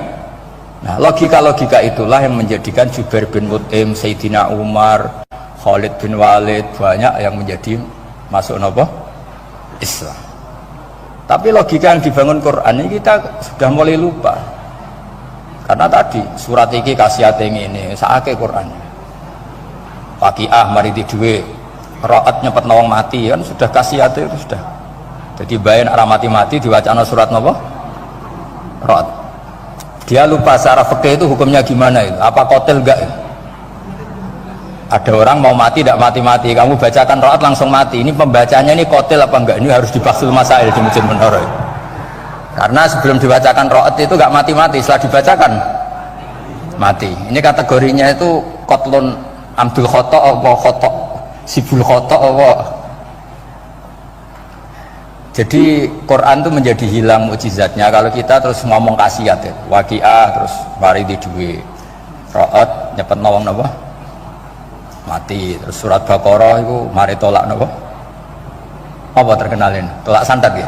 Nah, logika-logika itulah yang menjadikan Jubair bin Mut'im, Sayyidina Umar, Khalid bin Walid, banyak yang menjadi masuk nopo Islam. Tapi logika yang dibangun Quran ini kita sudah mulai lupa. Karena tadi surat iki kasihate ngene, sakake Quran. Waqiah mari duwe ra'at nyepet nawang mati kan sudah kasihate itu sudah. Jadi bayan arah mati-mati diwacana surat napa? Ra'at. Dia lupa secara fikih itu hukumnya gimana itu? Apa qatil enggak? Ada orang mau mati tidak mati-mati, kamu bacakan ra'at langsung mati. Ini pembacanya ini qatil apa enggak? Ini harus dibahsul masail di Masjid Menara. Karena sebelum dibacakan ra'at itu enggak mati-mati, setelah dibacakan mati. Ini kategorinya itu qatlun amdul khata' apa khata' sibul khata' apa. Jadi Quran itu menjadi hilang mukjizatnya kalau kita terus ngomong kasiat ya. Waqiah terus mari di duwe. Ra'at nyepet nawang napa? Mati. Terus surat Baqarah itu mari tolak napa? Apa terkenalin? Tolak santet ya?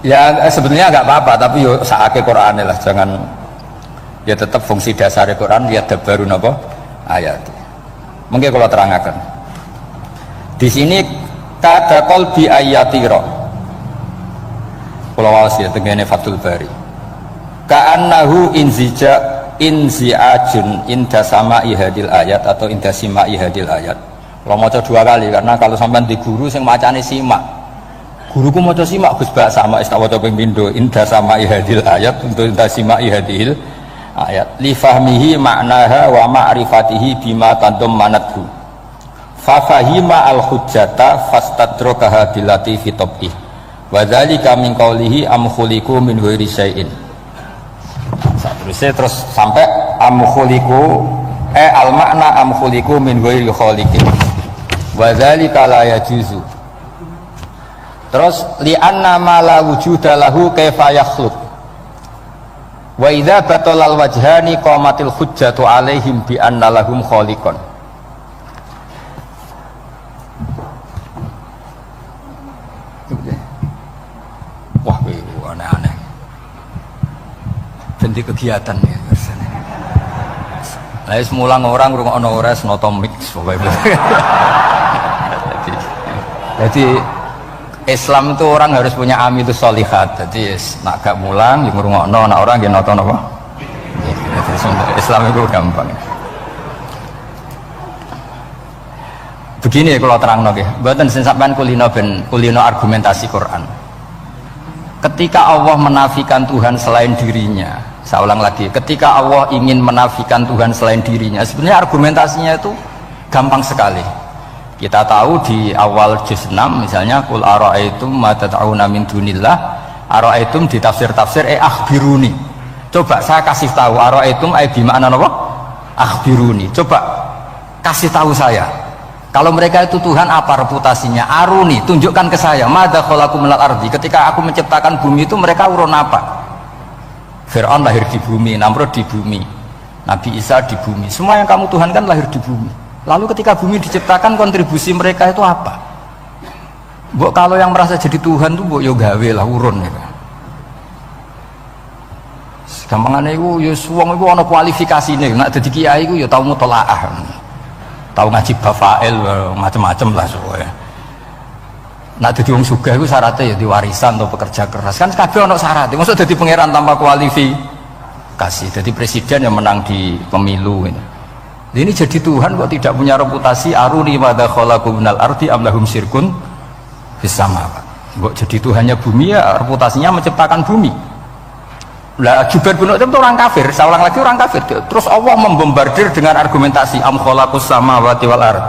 Ya sebetulnya enggak apa-apa tapi yo sakake Qur'ane lah, jangan ya tetap fungsi dasar Quran ya baru napa? Ayat. Mungkin kalau terangkan. Di sini kada qalbi ayatira. Kula waos ya tengene Fathul Bari. Ka'annahu inzi'ajun inda sama'i hadil ayat atau inda sima'i hadil ayat. Kalau maca 2 kali karena kalau sampean di guru sing macane simak. Guruku maca simak Gus Bak sama tak waca ping pindho inda sama'i hadil ayat untuk inda sima'i hadil ayat li fahmihi ma'naha wa ma'rifatihi bima tadammanathu. Fa fahima al-hujjata fastadrakaha billati fi tabih. Wa dzalika min qawlihi am khuliqu min ghairi syai'in. Terus sampai am khuliqu al makna am khuliqu min ghairi khaliqin. Wa dzalika la yajuzu. Terus li anna ma la wujuda lahu kaifa yakhluq. Wa idza batalal wajhani qamatil hujjatu alaihim bi anna lahum khaliqan. Wah, aneh-aneh. Ganti kegiatan ya biasanya. Lah semulang orang ngrungokno ora noto mix pokoke. Jadi Islam itu orang harus punya amilus sholihat. Jadi nak gak mulang yang ngrungokno, nak orang nggih nonton apa? Islam itu gampang. Begini kalau terangno nggih, mboten sing sampean kulino argumentasi Quran. Ketika Allah menafikan Tuhan selain dirinya, saya ulang lagi, ketika Allah ingin menafikan Tuhan selain dirinya, sebenarnya argumentasinya itu gampang sekali. Kita tahu di awal juz 6 misalnya qul ara'aitum ma tad'una min dunillah, ara'aitum di tafsir-tafsir akhbiruni. Coba saya kasih tahu ara'aitum bi makna apa? Akhbiruni. Coba kasih tahu saya. Kalau mereka itu Tuhan apa reputasinya? Aruni, tunjukkan ke saya. Madza khalaqu minal ardi. Ketika aku menciptakan bumi itu mereka urun apa? Fir'aun lahir di bumi, Namrud di bumi, Nabi Isa di bumi. Semua yang kamu tuhankan lahir di bumi. Lalu ketika bumi diciptakan kontribusi mereka itu apa? Mbok kalau yang merasa jadi Tuhan tuh mbok yo gawe lah urun ya. Gampangane iku yo wong iku ana kualifikasine. Nek dadi kiai iku yo tau mutolaah. Tahu ngaji bafail macam-macam lah soalnya. Nak dadi wong sugih iku syaratnya ya diwarisan atau pekerja keras. Kan kabeh ana syarat. Maksud dadi pangeran tanpa kualifikasi. Dadi presiden yang menang di pemilu ini. Ini jadi Tuhan kok tidak punya reputasi aruni madza khalaqu minal ardi am lahum syirkun fis samawat. Kok jadi Tuhannya bumi ya reputasinya menciptakan bumi. Lah Jubair bin Mut'im itu orang kafir, saya ulang lagi orang kafir. Terus Allah membombardir dengan argumentasi am khalaqus samawati wal ard.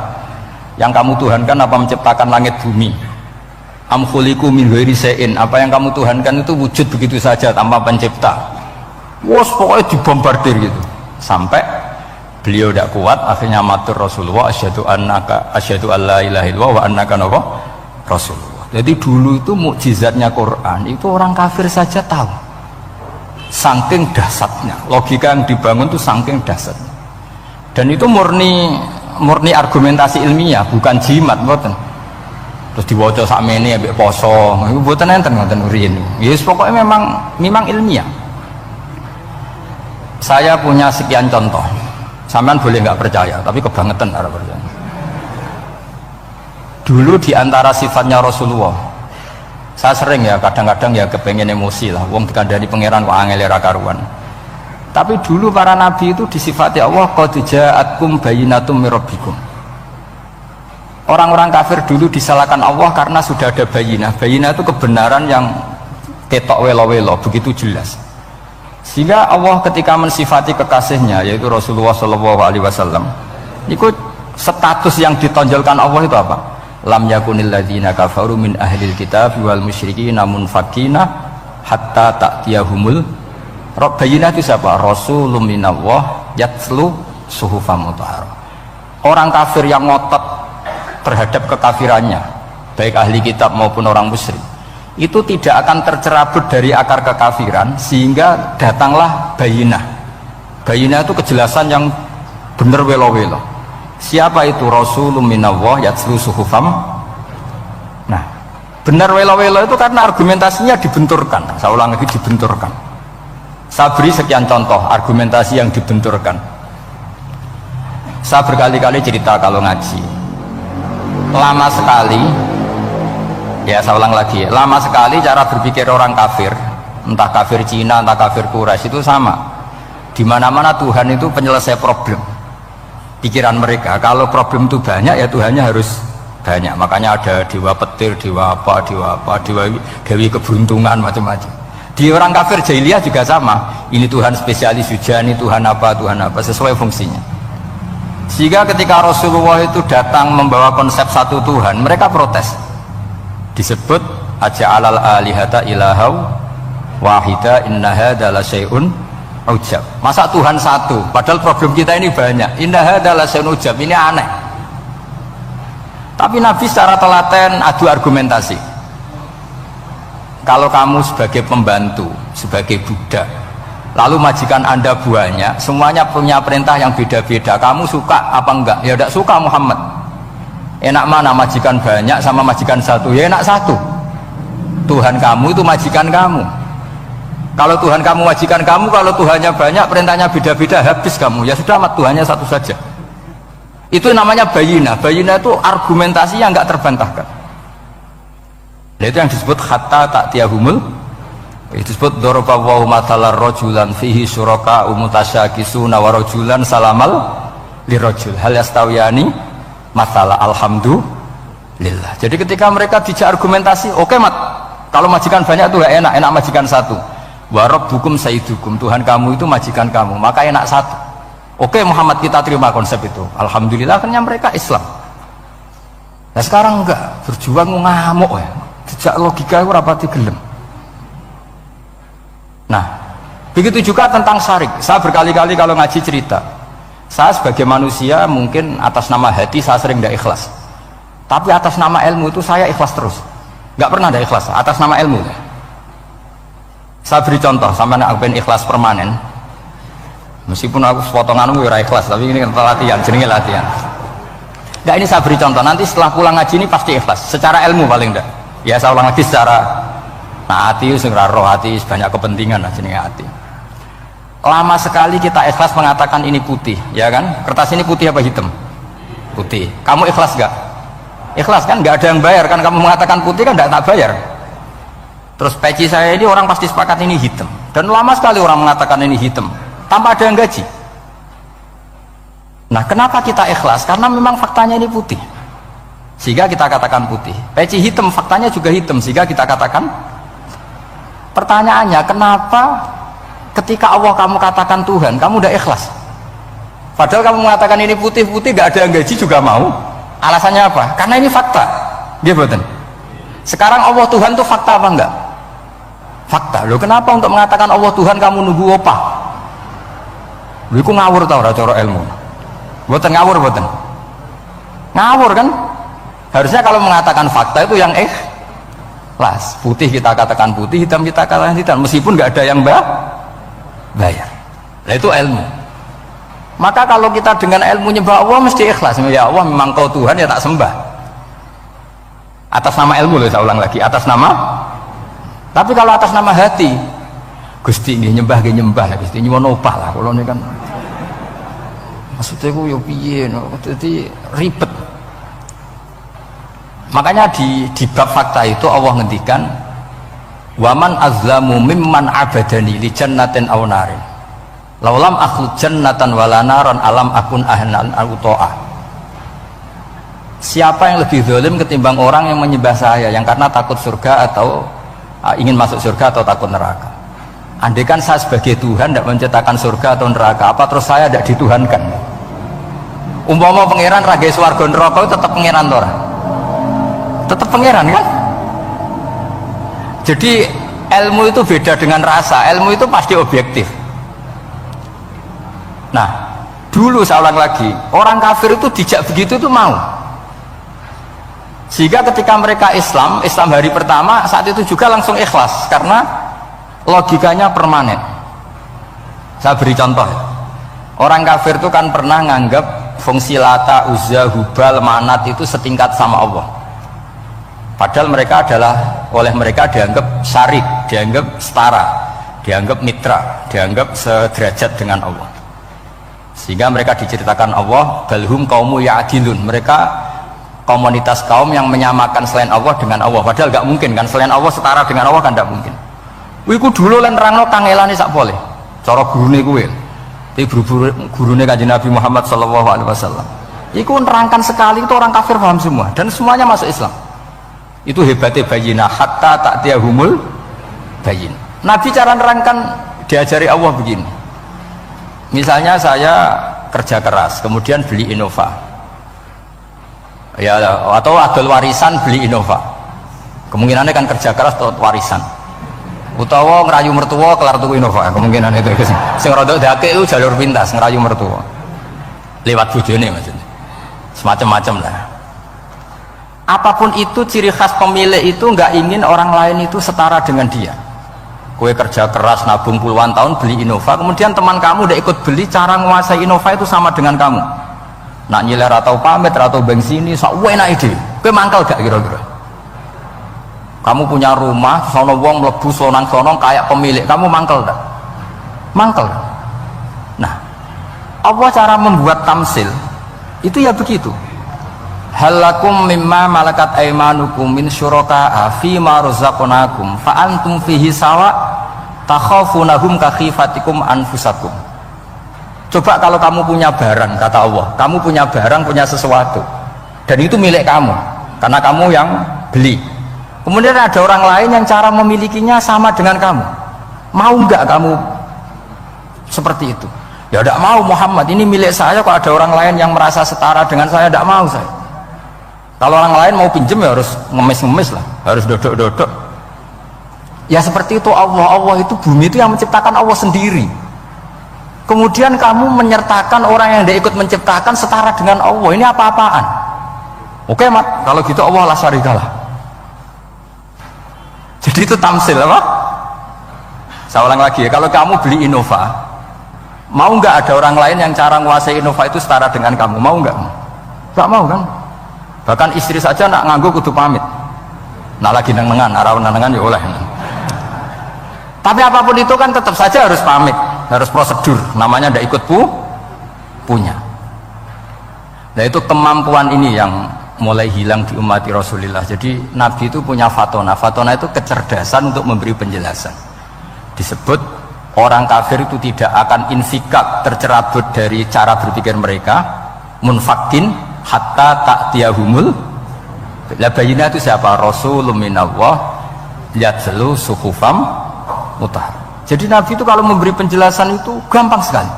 Yang kamu tuhankan apa menciptakan langit bumi? Am khuliqu min ghairi syai'in. Apa yang kamu tuhankan itu wujud begitu saja tanpa pencipta. Wos pokoknya dibombardir gitu. Sampai beliau tidak kuat akhirnya matur Rasulullah asyhadu alla ilaha illallah wa annaka rasulullah. Jadi dulu itu mukjizatnya Quran itu orang kafir saja tahu. Saking dahsyatnya, logika yang dibangun itu saking dahsyatnya. Dan itu murni argumentasi ilmiah, bukan jimat, mboten. Terus diwaca sakmene ambek poso, iku mboten enten ngoten riyen. Ya pokoknya memang ilmiah. Saya punya sekian contoh. Sampean boleh nggak percaya, tapi kebangetan ora percaya. Dulu di antara sifatnya Rasulullah, saya sering ya kadang-kadang ya kepengen emosi lah, wong dikandani pangeran kok angel ra karuan. Tapi dulu para nabi itu disifati Allah qad ja'atkum bayyinatum mir rabbikum. Orang-orang kafir dulu disalahkan Allah karena sudah ada bayinah. Bayinah itu kebenaran yang ketok welo-welo, begitu jelas. Sehingga Allah ketika mensifati kekasihnya yaitu Rasulullah SAW, itu status yang ditonjolkan Allah itu apa? Lam yakunil ladzina kafaru min ahlil kitab wal musyrikin munfakina hatta ta'tiyahumul bayinah. Itu siapa? Rasulun minallah yatslu suhufam mutahharah. Orang kafir yang ngotot terhadap kekafirannya baik ahli kitab maupun orang musyrik, itu tidak akan tercerabut dari akar kekafiran sehingga datanglah bayinah. Bayinah itu kejelasan yang benar welo-welo. Siapa itu? Rasulun minallah yatslu suhufam. Nah, benar welo-welo itu karena argumentasinya dibenturkan. Saya ulang lagi, dibenturkan. Saya beri sekian contoh argumentasi yang dibenturkan. Saya berkali-kali cerita kalau ngaji, lama sekali, ya saya ulang lagi, lama sekali cara berpikir orang kafir, entah kafir Cina, entah kafir Quraisy itu sama. Di mana-mana Tuhan itu penyelesai problem. Pikiran mereka, kalau problem itu banyak, ya Tuhannya harus banyak. Makanya ada dewa petir, dewa dewi keberuntungan, macam-macam. Di orang kafir jahiliyah juga sama. Ini Tuhan spesialis hujan, ini Tuhan apa, sesuai fungsinya. Sehingga ketika Rasulullah itu datang membawa konsep satu Tuhan, mereka protes. Disebut aja'alal alihata ilahau wahida inna hadza la syai'un ujab. Masa Tuhan satu, padahal problem kita ini banyak. Inna hadza la syai'un ujab, ini aneh. Tapi Nabi secara telaten adu argumentasi. Kalau kamu sebagai pembantu, sebagai budak, lalu majikan Anda banyak, semuanya punya perintah yang beda-beda, kamu suka apa enggak? Ya tidak suka Muhammad. Enak mana majikan banyak sama majikan satu? Ya enak satu. Tuhan kamu itu majikan kamu. Kalau Tuhan kamu majikan kamu, kalau Tuhannya banyak, perintahnya beda-beda, habis kamu. Ya sudah, Tuhannya satu saja. Itu namanya bayinah. Bayinah itu argumentasi yang enggak terbantahkan. Nah, itu yang disebut hatta ta'tiyahumul. Itu disebut daraballahu mathalan rajulan fihi syuraka mutasyakisuna wa rajulan salamal lirajul hal yastawiyani mathala alhamdulillah. Jadi ketika mereka dijak argumentasi, oke mat, kalau majikan banyak itu gak enak, enak majikan satu. Wa rabbukum sayyidukum, Tuhan kamu itu majikan kamu, maka enak satu. Oke Muhammad, kita terima konsep itu. Alhamdulillah, akhirnya mereka Islam. Nah sekarang enggak, berjuang ngamuk ya. Dijak logika itu rapati gelem. Nah, begitu juga tentang syirik. Saya berkali-kali kalau ngaji cerita, saya sebagai manusia mungkin atas nama hati saya sering tidak ikhlas, tapi atas nama ilmu itu saya ikhlas terus, nggak pernah ada ikhlas atas nama ilmu. Saya beri contoh, sampai aku pengen ikhlas permanen, meskipun aku potongan gue ikhlas, tapi ini kan latihan, jenenge latihan. Nggak, ini saya beri contoh, nanti setelah pulang ngaji ini pasti ikhlas secara ilmu paling enggak. Ya saya ulang lagi secara hati, roh hati banyak kepentingan lah jenenge hati. Lama sekali kita ikhlas mengatakan ini putih, ya kan? Kertas ini putih apa hitam? Putih. Kamu ikhlas gak? Ikhlas kan? Gak ada yang bayar kan? Kamu mengatakan putih kan? Gak tak bayar. Terus peci saya ini orang pasti sepakat ini hitam. Dan lama sekali orang mengatakan ini hitam tanpa ada yang gaji. Nah, kenapa kita ikhlas? Karena memang faktanya ini putih, sehingga kita katakan putih. Peci hitam, faktanya juga hitam, sehingga kita katakan. Pertanyaannya, kenapa ketika Allah kamu katakan Tuhan, kamu udah ikhlas? Padahal kamu mengatakan ini putih-putih, gak ada yang gaji juga mau. Alasannya apa? Karena ini fakta. Dia betul. Sekarang Allah Tuhan itu fakta apa enggak? Fakta. Loh, kenapa untuk mengatakan Allah Tuhan kamu nunggu opah? Loh, itu ngawur tau cara ilmu. Betul ngawur, betul. Ngawur kan? Harusnya kalau mengatakan fakta itu yang ikhlas. Putih kita katakan putih, hitam kita katakan hitam, meskipun nggak ada yang bayar. Nah itu ilmu. Maka kalau kita dengan ilmu nyembah Allah mesti ikhlas. Ya Allah, memang kau Tuhan, ya tak sembah. Atas nama ilmu loh, saya ulang lagi, atas nama. Tapi kalau atas nama hati, Gusti ini nyembah lah, Gusti nyuwun opah lah. Kalau ini kan maksudnya aku yo piye, jadi ribet. Makanya di bab fakta itu Allah ngendikan waman azlamu mimman abadani li jannatin aw narin laulam akhluq jannatan wala naran alam akun ahnan al-uto'ah. Siapa yang lebih zalim ketimbang orang yang menyembah saya yang karena takut surga atau ingin masuk surga atau takut neraka? Andai kan saya sebagai Tuhan tidak menciptakan surga atau neraka, apa terus saya tidak dituhankan? Umpama pangeran raga swarga neraka tetap pangeran tora, tetap pangeran kan? Jadi ilmu itu beda dengan rasa, ilmu itu pasti objektif. Nah, dulu saya ulang lagi, orang kafir itu dijak begitu itu mau. Sehingga ketika mereka Islam hari pertama saat itu juga langsung ikhlas karena logikanya permanen. Saya beri contoh. Orang kafir itu kan pernah nganggap fungsi Lata, Uzza, Hubal, Manat itu setingkat sama Allah. Padahal mereka oleh mereka dianggap syarik, dianggap setara, dianggap mitra, dianggap sederajat dengan Allah. Sehingga mereka diceritakan Allah, balhum qaumu ya'dilun. Mereka komunitas kaum yang menyamakan selain Allah dengan Allah. Padahal nggak mungkin kan, selain Allah setara dengan Allah kan nggak mungkin. Wiku dulu lan nerangno kangelane sak boleh. Cara gurune kuwi. Iki gurune Kanjeng Nabi Muhammad sallallahu alaihi wasallam. Iku nerangkan sekali itu orang kafir paham semua dan semuanya masuk Islam. Itu hebatnya bayinah hatta ta'tiyahumul bayin. Nabi cara nerangkan diajari Allah begini. Misalnya saya kerja keras, kemudian beli Innova. Ya, atau adol warisan beli Innova. Kemungkinannya kan kerja keras atau warisan. Utawa ngerayu mertua kelar tuku Innova, kemungkinan itu. Sing rada dake itu jalur pintas ngerayu mertua. Lewat bojone maksudnya. Semacam-macam lah. Apapun itu ciri khas pemilik itu nggak ingin orang lain itu setara dengan dia. Kue kerja keras nabung puluhan tahun beli Innova, kemudian teman kamu udah ikut beli, cara menguasai Innova itu sama dengan kamu. Nak nyiler atau pamit atau bensini, sok enak ide. Kue mangkel gak kira-kira? Kamu punya rumah, sono wong mlebu sonang-sonong kayak pemilik, kamu mangkel gak? Mangkel. Nah, Allah cara membuat tamsil itu ya begitu. Halakum mimma malakat aimanukum min syuraka'a fima razaqnakum fa antum fihi sawa takhafunahum ka khifatikum anfusakum. Coba kalau kamu punya barang, kata Allah, kamu punya barang, punya sesuatu dan itu milik kamu karena kamu yang beli. Kemudian ada orang lain yang cara memilikinya sama dengan kamu. Mau nggak kamu seperti itu? Ya tidak mau Muhammad, ini milik saya, kok ada orang lain yang merasa setara dengan saya, tidak mau saya. Kalau orang lain mau pinjem ya harus ngemis-ngemis lah, harus dodok-dodok. Ya seperti itu Allah itu bumi itu yang menciptakan Allah sendiri. Kemudian kamu menyertakan orang yang tidak ikut menciptakan setara dengan Allah, ini apa-apaan? Oke mat, kalau gitu Allah la syarikalah. Jadi itu tamsil apa? Saya ulang lagi ya, kalau kamu beli Innova, mau nggak ada orang lain yang cara menguasai Innova itu setara dengan kamu? Mau nggak? Nggak mau kan? Bahkan istri saja nak nganggo kudu pamit. Nak lagi nengan, arah nengan ya oleh. Tapi apapun itu kan tetap saja harus pamit, harus prosedur. Namanya ndak ikut punya. Nah itu kemampuan ini yang mulai hilang di umat Rasulullah. Jadi Nabi itu punya fatona. Fatona itu kecerdasan untuk memberi penjelasan. Disebut orang kafir itu tidak akan infikak, tercerabut dari cara berpikir mereka, munfakin hatta ta'tiyahumul labayina. Itu siapa? Rasulun minallah yatslu suhufam mutahhar. Jadi Nabi itu kalau memberi penjelasan itu gampang sekali,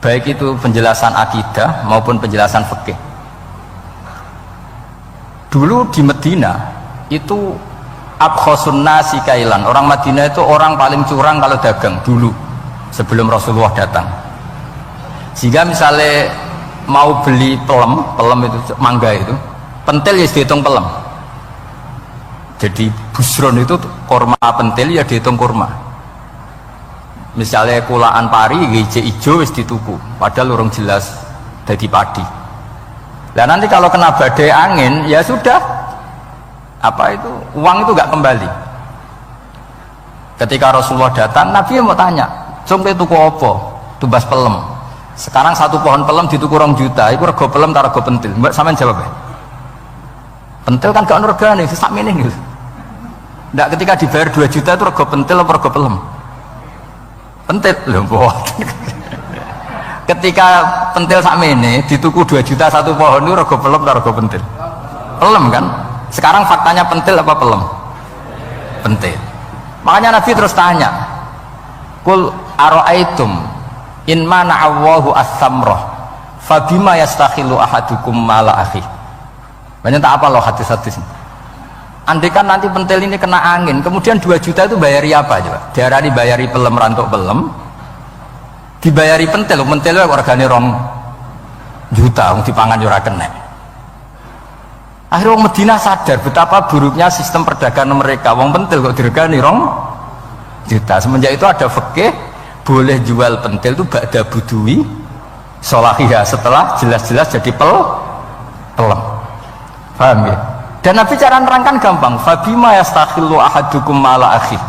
baik itu penjelasan akidah maupun penjelasan fikih. Dulu di Medina itu abkhosun nasi kailan, orang Madinah itu orang paling curang kalau dagang dulu sebelum Rasulullah datang. Sehingga misalnya mau beli pelem itu mangga itu, pentil ya dihitung pelem. Jadi busron itu kurma pentil ya dihitung kurma. Misalnya kulaan pari hijau ijo wis dituku, padahal urung jelas jadi padi. Nah nanti kalau kena badai angin ya sudah, apa itu uang itu nggak kembali. Ketika Rasulullah datang, Nabi mau tanya, "Cung tuku apa?" Tubas pelem. Sekarang satu pohon pelem dituku 2 juta, itu rego pelem tak rego pentil. Mbak sampean jawab ya? Pentil kan gak ono regane, sak meneh gitu. Ndak ketika dibayar 2 juta itu rego pentil apa rego pelem? Pentil lho, mbok. Ketika pentil sak meneh dituku 2 juta satu pohon itu rego pelem tak rego pentil? Pelem kan? Sekarang faktanya pentil apa pelem? Pentil. Makanya Nabi terus tanya, "Qul ara'aitum in mana'allahu as-samrah fabima yastakhilu ahadukum mala akhi." Banyak tak apa loh hadis-hadis. Andai kan nanti pentil ini kena angin, kemudian 2 juta itu bayari apa coba? Diarani bayari pelem rantuk pelem, dibayari pentil itu regane 2 juta, dipangan ora kena. Akhirnya orang Madinah sadar betapa buruknya sistem perdagangan mereka. Wong pentil kok diregani 2 juta. Semenjak itu ada fikih boleh jual pentil itu ba'da budui sholahiyah, setelah jelas-jelas jadi pelem. Paham ya? Dan Nabi cara nerangkan gampang. Fabima yastakhillu ahadukum mala akhi.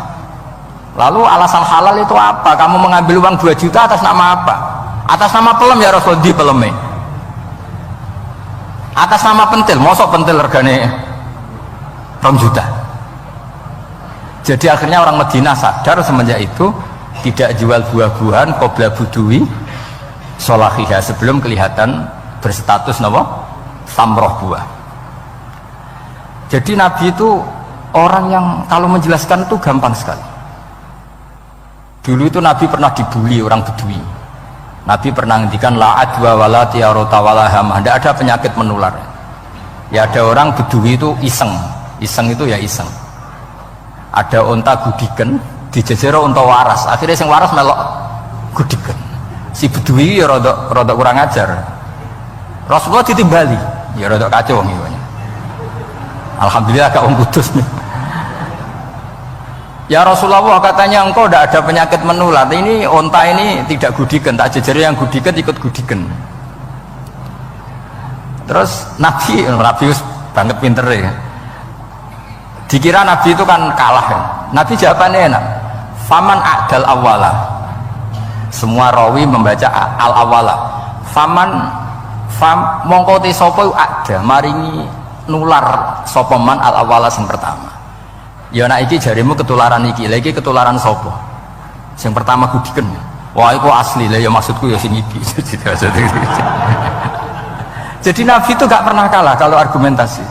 Lalu alasan halal itu apa? Kamu mengambil uang 2 juta atas nama apa? Atas nama pelem ya Rasul, di peleme. Atas nama pentil, mosok pentil regane 2 juta. Jadi akhirnya orang Madinah sadar semenjak itu tidak jual buah-buahan qobla budui sholahiyah, sebelum kelihatan berstatus napa? Samroh buah. Jadi Nabi itu orang yang kalau menjelaskan itu gampang sekali. Dulu itu Nabi pernah dibully orang Bedui. Nabi pernah ngendikan la adwa wala tiarota wala hamah, tidak ada penyakit menular. Ya ada orang Bedui itu iseng itu ya iseng. Ada unta gudiken dijejero unta waras, akhirnya sing waras melok gudiken. Si Bedui ya rada kurang ajar. Rasulullah ditimbali, ya rada kacau wong iki. Alhamdulillah gak wong kudus nih. Ya Rasulullah, katanya engkau tidak ada penyakit menular. Ini onta ini tidak gudikan, tak jejeri yang gudikan ikut gudikan. Terus Nabi banget pinter ya. Dikira Nabi itu kan kalah ya. Nabi jawabannya enak. Faman a'dal awala. Semua rawi membaca al awala. Mongko te sapa ada maringi nular sapa man al awala sing pertama. Ya nak iki jarimu ketularan iki, lagi ketularan sopo. Yang pertama gudiken. Wah itu asli lah ya, maksudku ya sing iki. Jadi Nabi itu gak pernah kalah kalau argumentasi.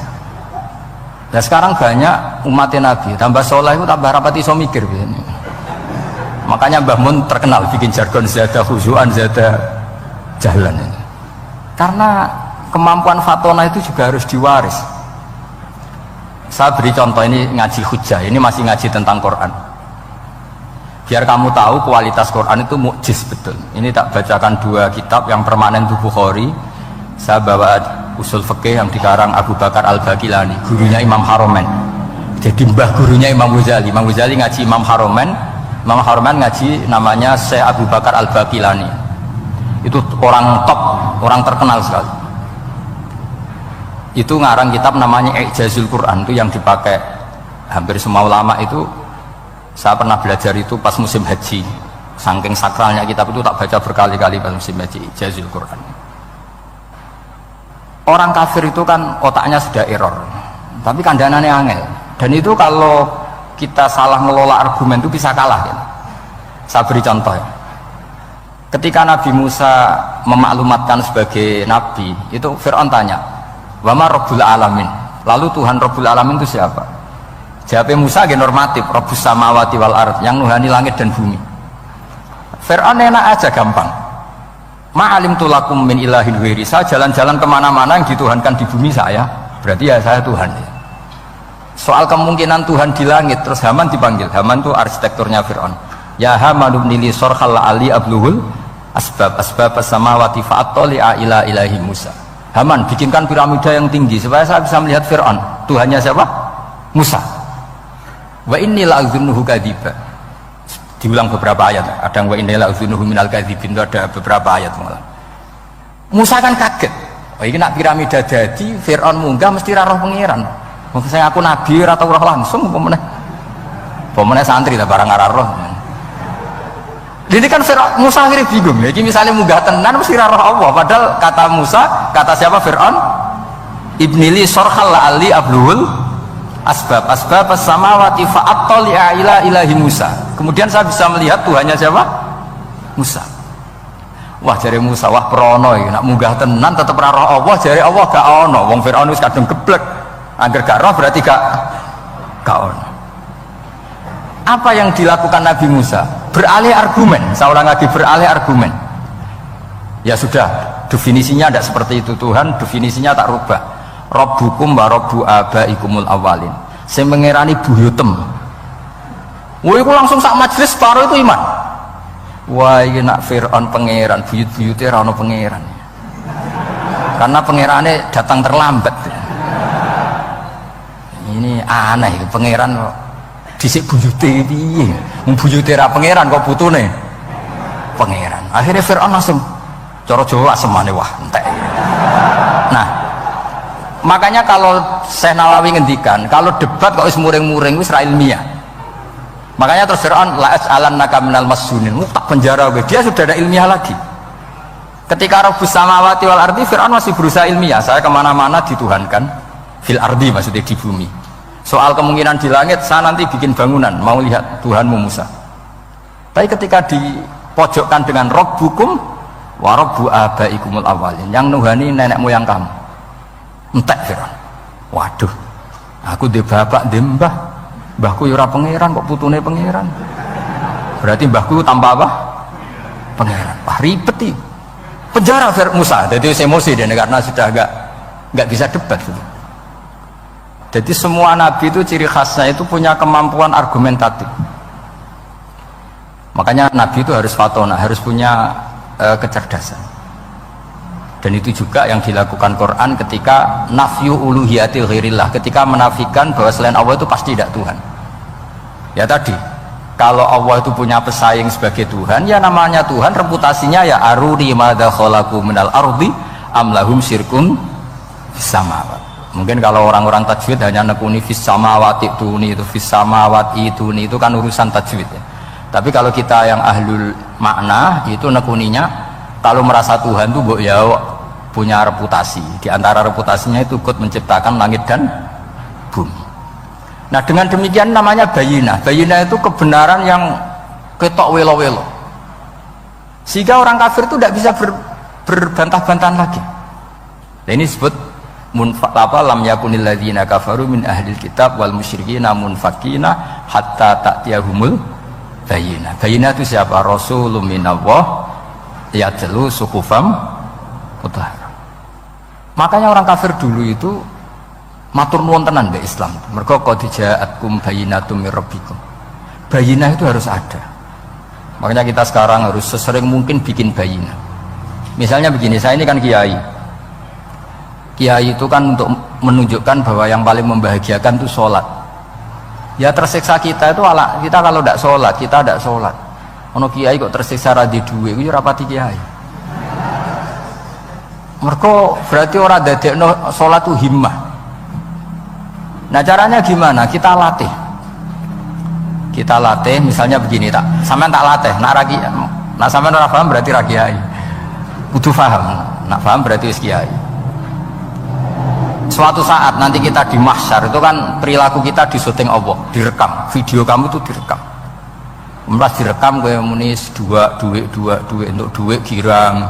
Nah sekarang banyak umatnya Nabi, tambah soleh itu tambah rapati iso mikir begini. Makanya Mbah Mun terkenal bikin jargon zada khusyuan zada jalan ini. Karena kemampuan fatona itu juga harus diwaris. Saya beri contoh, ini ngaji hujjah, ini masih ngaji tentang Quran. Biar kamu tahu kualitas Quran itu mukjiz betul. Ini tak bacakan 2 kitab, yang permanen itu Bukhari. Saya bawa usul fikih yang dikarang Abu Bakar Al-Baqilani, gurunya Imam Haromen. Jadi mbah gurunya Imam Ghazali. Imam Ghazali ngaji Imam Haromen, Imam Haromen ngaji namanya Syekh Abu Bakar Al-Baqilani. Itu orang top, orang terkenal sekali. Itu ngarang kitab namanya I'jazul Quran, itu yang dipakai hampir semua ulama. Itu saya pernah belajar itu pas musim haji, saking sakralnya kitab itu tak baca berkali-kali pas musim haji. I'jazul Quran. Orang kafir itu kan otaknya sudah error, tapi kandanannya angel, dan itu kalau kita salah ngelola argumen itu bisa kalah ya. Saya beri contoh ya. Ketika Nabi Musa memaklumatkan sebagai nabi, itu Fir'aun tanya, wama Rabbul Alamin, lalu Tuhan Rabbul Alamin itu siapa? Jawabnya Musa normatif, Rabbus samawati wal ard, yang nuhani langit dan bumi. Fir'aun enak aja, gampang. Ma'alim tulakum min ilahin wiri, saya jalan-jalan kemana-mana yang dituhankan di bumi saya, berarti ya saya Tuhan. Soal kemungkinan Tuhan di langit, terus Haman dipanggil. Haman itu arsitekturnya Fir'aun. Ya Haman ibnili sorkhal ali abluhul asbab samawati fa'attali'a ila ilahi Musa. Haman, bikinkan piramida yang tinggi supaya saya bisa melihat Fir'aun. Tuhannya siapa? Musa. Wa inni la'adzunuhu kadziba. Diulang beberapa ayat. Ada wa inni la'adzunuhu minal kadzibin, itu ada beberapa ayat malah. Musa kan kaget. Oh ini nak piramida jadi Fir'aun munggah mesti roh pangeran. Mungkin saya aku nabi atau roh langsung pemenang santri lah barang arah roh. Jadi kan Fir'aun, Musa akhirnya bingung. Jadi misalnya munggah tenan mesti roh Allah. Padahal kata Musa, kata siapa Fir'aun? Ibnili sorkhal ali abluhul asbab samawati fa'attali'a ila ilahi Musa. Kemudian saya bisa melihat Tuhannya siapa? Musa. Wah jari Musa, wah prono ya, nak munggah tenan tetep roh Allah, jari Allah gak ono. Wong Fir'aun wis kadung geblek. Angger gak roh berarti gak ono. Apa yang dilakukan Nabi Musa? Beralih argumen. Saya ulang lagi, beralih argumen. Ya sudah, definisinya tidak seperti itu. Tuhan definisinya tak rubah. Rabbukum wa rabbu abaikumul awalin. Saya mengerani buyutem. Wah, itu langsung sak majelis separuh itu iman. Wah, ini nak Fir'aun pangeran, buyut-buyutnya rano pangeran. Karena pangerannya datang terlambat. ini aneh pangeran kok dhisik buyute piye buyute ra pangeran kok putune pangeran. Akhirnya Fir'aun langsung cara Jawa semane wah entek. Nah makanya kalau Syekh Nawawi ngendikan kalau debat kok wis muring-muring wis ra ilmiah. Makanya terus Fir'aun la as'alannaka minal masjunin, tak penjara gue. Dia sudah ada ilmiah lagi. Ketika Rabbus samawati wal ardi, Fir'aun masih berusaha ilmiah. Saya kemana-mana dituhankan fil ardi, maksudnya di bumi. Soal kemungkinan di langit, saya nanti bikin bangunan mau lihat Tuhanmu Musa. Tapi ketika dipojokkan dengan Rabbukum wa Rabbu abaikumul awalin, yang nuhani nenek moyang kamu, entek Fir'aun. Waduh, aku di bapak di mbah, mbahku yura pangeran kok putune pangeran, berarti mbahku tanpa apa? Pangeran. Wah ribet nih. Penjara Musa, jadi emosi dia karena sudah nggak bisa debat gitu. Jadi semua nabi itu ciri khasnya itu punya kemampuan argumentatif. Makanya nabi itu harus fatona, harus punya kecerdasan. Dan itu juga yang dilakukan Quran ketika nafyu uluhiyatil ghairillah, ketika menafikan bahwa selain Allah itu pasti tidak Tuhan. Ya tadi, kalau Allah itu punya pesaing sebagai Tuhan, ya namanya Tuhan, reputasinya ya aruri madza khalaqu minal ardi am lahum syirkun fis samawat. Mungkin kalau orang-orang tajwid hanya nekuni fis samawati itu fis samawati itu kan urusan tajwid ya. Tapi kalau kita yang ahlul makna itu nekuninya kalau merasa Tuhan itu ya punya reputasi. Di antara reputasinya itu ikut menciptakan langit dan bumi. Nah dengan demikian namanya bayinah. Bayinah itu kebenaran yang ketok welo-welo. Sehingga orang kafir itu tidak bisa berbantah-bantahan lagi. Nah, ini disebut lam yakunil ladzina kafaru min ahlil kitab wal musyrikina munfakina hatta ta'tiyahumul bayinah. Bayinah itu siapa? Rasulun minallah yatlu suhufam mutahharah. Makanya orang kafir dulu itu matur nuwun tenan mbek Islam. Mergo qad ja'atkum bayyinatum mir rabbikum. Bayinah itu harus ada. Makanya kita sekarang harus sesering mungkin bikin bayinah. Misalnya begini, saya ini kan kiai. Kiai itu kan untuk menunjukkan bahwa yang paling membahagiakan itu sholat. Ya tersiksa kita itu kita kalau tidak sholat, kita tidak sholat. Ono kiai kok tersiksa radhi duwe, itu rapati kiai. Mergo berarti orang dadekno sholat itu himmah. Nah caranya gimana? Kita latih misalnya begini tak, sampean tak latih, nak sampean ora paham berarti ra kiai. Kudu paham, nak paham berarti wis kiai. Suatu saat nanti kita di mahsyar itu kan perilaku kita disuting Allah, direkam, video kamu tuh direkam. Kemudian direkam kayak munis duit untuk duit girang,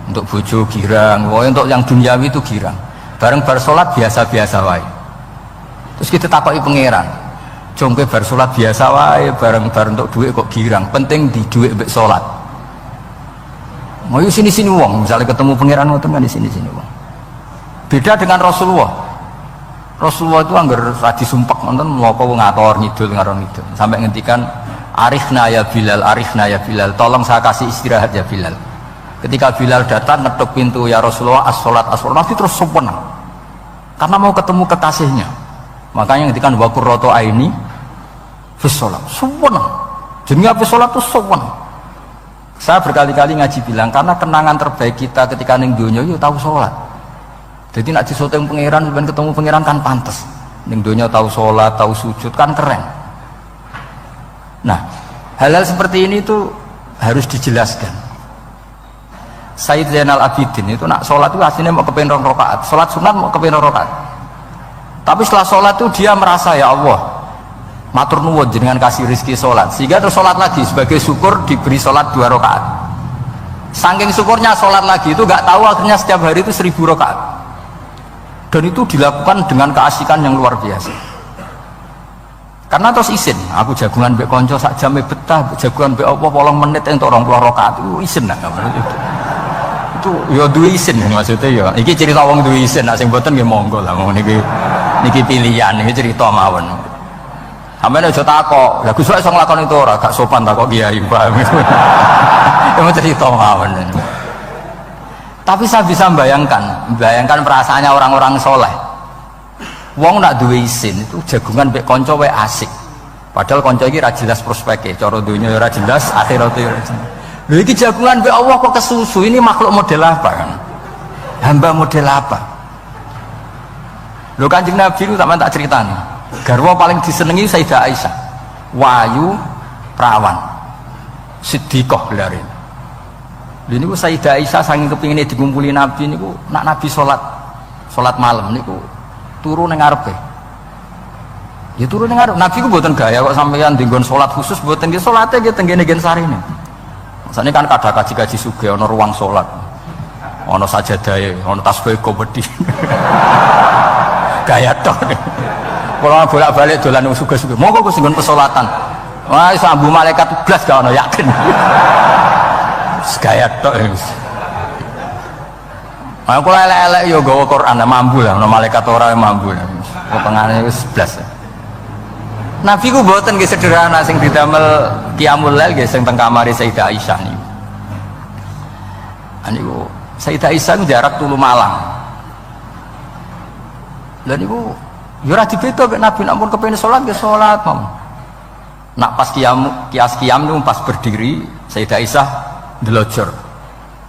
untuk bojo girang, untuk yang duniawi itu girang. Bareng bar salat biasa-biasa wae. Terus kita takoki pangeran, jongke bar salat biasa wae, bareng-bareng untuk duit kok girang, penting di duit mbek salat. Mau sini-sini wong, misalnya ketemu pangeran ngoten kan di sini-sini wong. Beda dengan Rasulullah. Rasulullah itu anggar radi sumpek nonton mloko ngator ngidul sampai ngendikan arifna ya Bilal, tolong saya kasih istirahat ya Bilal. Ketika Bilal datang ngetuk pintu, ya Rasulullah as-sholat, Nabi terus sempurna karena mau ketemu kekasihnya. Makanya ngendikan wa qurratu aini fis sholat, sempurna. Jenenge apa sholat itu sempurna. Saya berkali-kali ngaji bilang karena kenangan terbaik kita ketika ning donya yo tahu sholat. Jadi nak disoteng pangeran, ben ketemu pangeran kan pantas. Ning donya tahu sholat, tahu sujud kan keren. Nah, hal-hal seperti ini tuh harus dijelaskan. Sayyid Zainal Abidin itu nak sholat itu aslinya mau kepengen 2 rakaat, sholat sunat mau kepengen 2 rakaat. Tapi setelah sholat itu dia merasa ya Allah, matur nuwun jenengan kasih rezeki sholat, sehingga terus sholat lagi sebagai syukur diberi sholat 2 rakaat. Saking syukurnya sholat lagi itu gak tahu akhirnya setiap hari itu 1000 rakaat. Dan itu dilakukan dengan keasikan yang luar biasa. Karena terus isin, aku jagungan mbek konco sak jam betah, jagungan mbek apa 8 menit entuk 20 rakaat itu isin lah. Itu ya duwe isin maksudnya ya. Iki cerita wong duwe isin, nek sing mboten nggih monggo lah niki pilihan, niki cerita mawon. Sampeyan aja takok, lha Gus iso nglakoni itu ora, gak sopan takok kiai, paham. Itu cerita mawon. Tapi saya bisa bayangkan perasaannya orang-orang soleh. Wong nak duwe isin itu jagungan mbek kanca wae asik. Padahal kanca iki ra jelas prospeke, cara donya ora jelas, akhirat ora jelas. Lho iki jagungan mbek Allah kok kesusu, ini makhluk model apa kan? Hamba model apa? Lho Kanjeng Nabi itu sampean tak critani. Garwa paling disenengi Sayyidah Aisyah. Wayu perawan. Siddiqah lare. Lha niku Sayyidah Aisyah saking kepingine dikumpuli Nabi niku nak Nabi salat malam niku turu ning ngarepe. Ya turu ning ngarep. Nabi ku mboten gaya kok sampeyan dinggon salat khusus mboten nggih salate nggih tenggene gen sarine. Masane kan kada kaji-kaji sugih ana ruang salat. Ana sajadahe, ana tasbih komedi. Gaya tok. Kalau bolak-balik dolan wong sugih-sugih. Monggo Gus nggon pesolatan. Wah, iso ambu malaikat blas gak ono yakin. Gaya tok wis. Aku elek-elek yo gawa Quran mambu lah, ono malaikat ora mambu lah. Potongane wis blas. Nabi ku mboten nggih sederhana sing didamel qiyamul lail nggih sing teng kamare Sayyidah Aisyah niku. Niku Sayyidah Aisyah jarak tulu Malang. Lha niku ya ora dibeda mek Nabi nek mun kepengin salat nggih salat mom. Nak pas kias qiyam niku pas berdiri Sayyidah Aisyah ndelojor.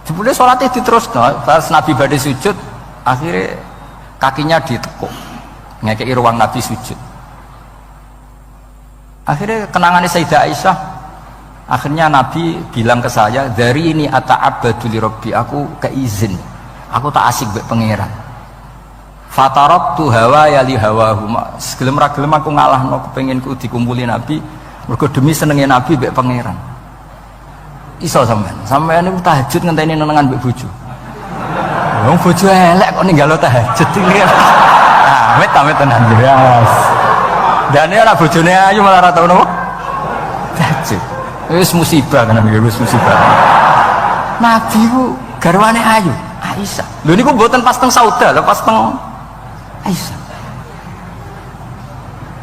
Jebule salate diterusno, pas Nabi badhe sujud akhirnya kakinya ditekuk. Ngekeki ruang Nabi sujud. Akhirnya kenangannya Sayyidah Aisyah, akhirnya Nabi bilang ke saya, dari ini ata'abbadu li Rabbi, aku keizin, aku tak asik mbek pangeran. Fatarabtu hawa ya li hawahu, segelem ra gelem aku ngalahno kepenginku dikumpuli Nabi, mergo demi senenge Nabi mbek pangeran. Iso sampean niku tahajud ngenteni nenengan mbek bojo. Wong bojo elek kok ninggalo tahajud iki. Ah, amit tenan ya. Dan ini anak bojone ayu malah rata nopo tahajud. Wis musibah kan iki wis musibah. Nabi ku garwane ayu Aisyah. Lho niku mboten pas teng Sauda, lho pas teng Aisyah.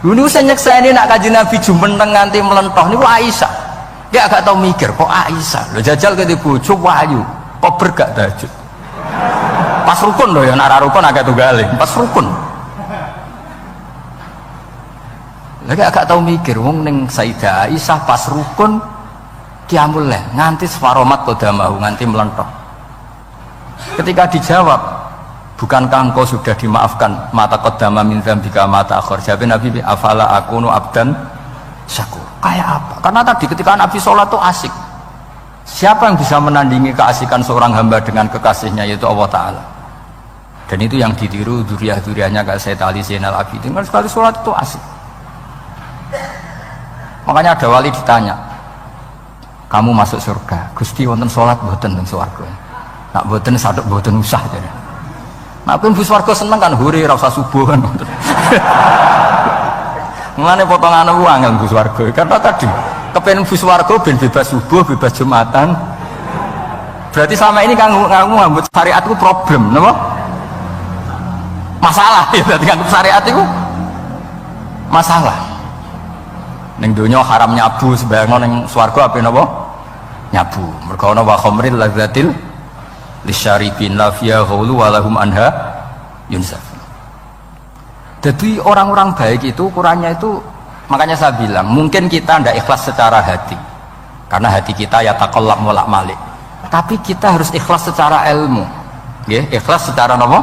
Lho niku sing nyekseni nak Kanjeng Nabi jumeneng nganti melentoh niku Aisyah. Dia agak tahu mikir kok Aisyah. Lho jajal ke bojo ayu, kok bergak tahajud. Pas rukun lho ya nak ra rukun agak tunggale, pas rukun. Lagi agak tahu mikir, wong neng Sayyidah Aisyah pas rukun qiyamul lail nganti separomat qodamahu nganti melentok. Ketika dijawab, bukankah engkau sudah dimaafkan mata qodama min dzambika mata akhir? Jawab Nabi, afala akunu abdan syakur. Kayak apa? Karena tadi ketika Nabi sholat itu asik. Siapa yang bisa menandingi keasikan seorang hamba dengan kekasihnya, yaitu Allah Ta'ala. Dan itu yang ditiru duriah-duriahnya kayak Sayyid Ali Zainal Abidin, kan sekali sholat itu asik. Makanya ada wali ditanya, kamu masuk surga, Gusti wonten sholat mboten teng swarga. Nak mboten sadok mboten usah jare. Nak pun bu swarga seneng kan hore ra usah subuh kan. Mulane potongan ku angel bu swarga. Karena tadi kepen bu swarga ben bebas subuh, bebas Jumatan. Berarti selama ini kamu ngambut syariatku problem, napa? Masalah ya, berarti ngambut syariat itu masalah. Ning donya haram nyabu, sebayangno ning swarga ape napa? Nyabu. Mergo ana wa khamril ladzatil lisyaribin la fiha ghulu wa lahum anha yunsaf. Jadi orang-orang baik itu ukurannya itu, makanya saya bilang mungkin kita tidak ikhlas secara hati karena hati kita ya taqallab molak malik, tapi kita harus ikhlas secara ilmu, ya, ikhlas secara apa?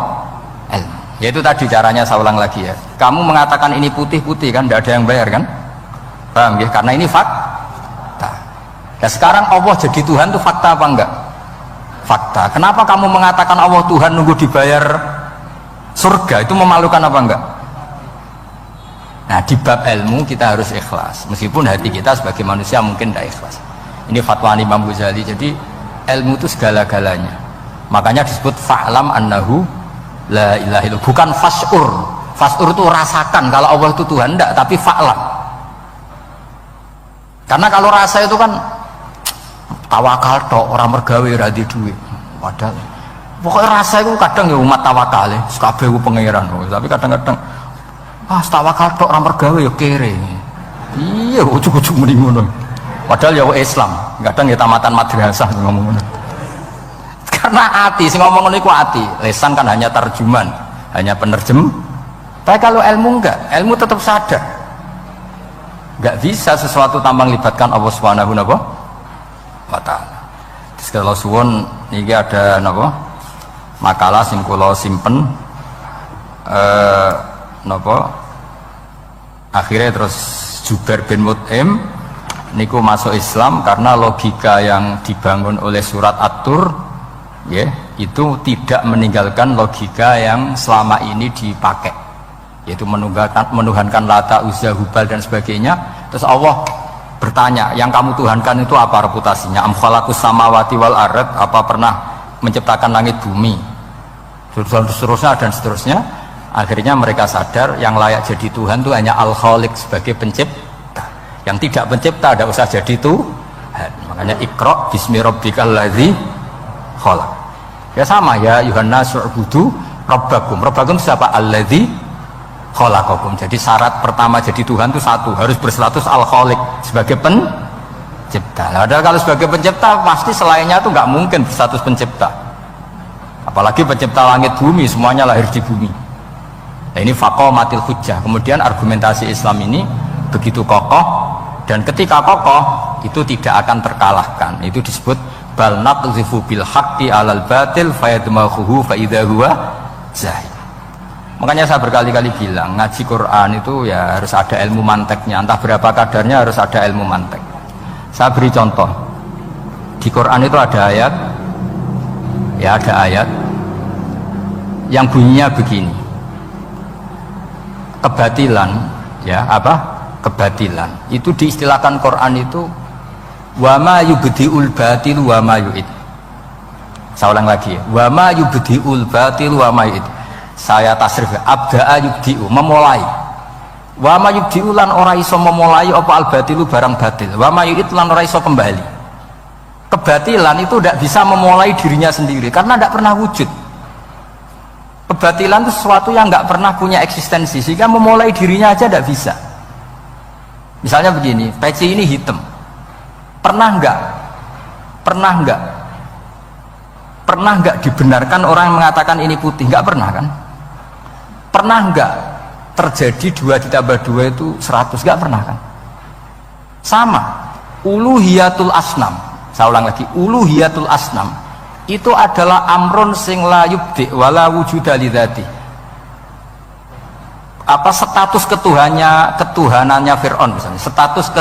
Ilmu. Yaitu tadi caranya saya ulang lagi ya. Kamu mengatakan ini putih-putih kan, tidak ada yang bayar kan? Paham ya? Karena ini fakta. Nah sekarang Allah jadi Tuhan itu fakta apa enggak? Fakta. Kenapa kamu mengatakan Allah Tuhan nunggu dibayar surga? Itu memalukan apa enggak? Nah di bab ilmu kita harus ikhlas, meskipun hati kita sebagai manusia mungkin tidak ikhlas. Ini fatwa Imam Ghazali. Jadi ilmu itu segala-galanya. Makanya disebut fa'lam annahu la ilaha illallah, bukan fas'ur. Fas'ur itu rasakan kalau Allah itu Tuhan, enggak, tapi fa'lam. Karena kalau rasa itu kan tawakal tok, orang mergawe ora di duit. Padahal pokoknya rasa itu kadang ya umat tawakal ya, kabeh ku pangeran. Tapi kadang-kadang tawakal tok orang mergawe ya kere. Iya, ujug-ujug muni ngono. Padahal ya Islam, kadang ya tamatan madrasah ngomong ngono. Karena hati sing ngomong ngono iku hati. Lesan kan hanya terjemahan, hanya Tapi kalau ilmu enggak, ilmu tetap sadar. Enggak bisa sesuatu tanpa melibatkan Allah Subhanahu wa taala. Terus kalau suwun niki ada napa? Makalah sing kula simpen napa? Akhirnya terus Jubair bin Mut'im niku masuk Islam karena logika yang dibangun oleh surat At-Tur ya, itu tidak meninggalkan logika yang selama ini dipakai, yaitu menuhankan Lata, Uzza, Hubal dan sebagainya. Terus Allah bertanya, yang kamu tuhankan itu apa reputasinya? Am khalaqus samawati wal ard, apa pernah menciptakan langit bumi? Seterusnya dan seterusnya. Akhirnya mereka sadar yang layak jadi Tuhan itu hanya Al-Khaliq sebagai pencipta. Yang tidak pencipta tidak usah jadi Tuhan. Makanya Iqra bismi rabbikal ladzi khalaq. Ya sama ya Yuhanna su'budu rabbakum. Rabbakum siapa? Alladzi khalaqakum. Jadi syarat pertama jadi Tuhan itu satu, harus berstatus Al-Khaliq sebagai pencipta. Padahal kalau sebagai pencipta pasti selainnya itu nggak mungkin berstatus pencipta. Apalagi pencipta langit bumi, semuanya lahir di bumi. Nah, ini faqamatil hujjah. Kemudian argumentasi Islam ini begitu kokoh, dan ketika kokoh itu tidak akan terkalahkan. Itu disebut bal naqzifu bil haqqi 'alal batil fayadmaghuhu fa idza huwa zahid. Makanya saya berkali-kali bilang ngaji Quran itu ya harus ada ilmu manteknya, entah berapa kadarnya harus ada ilmu mantek. Saya beri contoh. Di Quran itu ada ayat, ya ada ayat yang bunyinya begini. Kebatilan, ya apa? Kebatilan. Itu diistilahkan Quran itu wa ma yubdiul batil wa ma yu'id. Saya ulang lagi ya. Wa ma yubdiul batil wa ma yu'id. Saya tasrif abda'a yubdi'u, memulai. Wa ma yubdi'u lan ora iso memulai apa al batilu barang batil. Wa ma yu'id lan ora iso kembali. Kebatilan itu tidak bisa memulai dirinya sendiri karena tidak pernah wujud. Kebatilan itu sesuatu yang nggak pernah punya eksistensi, sehingga memulai dirinya aja tidak bisa. Misalnya begini, peci ini hitam, pernah nggak dibenarkan orang yang mengatakan ini putih? Nggak pernah kan? Pernah nggak terjadi 2 ditambah 2 itu 100? Nggak pernah kan? Sama uluhiyatul asnam, saya ulang lagi, uluhiyatul asnam itu adalah amrun sing la yubdi wala wujuda lidzati. Apa status ketuhanannya Fir'aun misalnya, status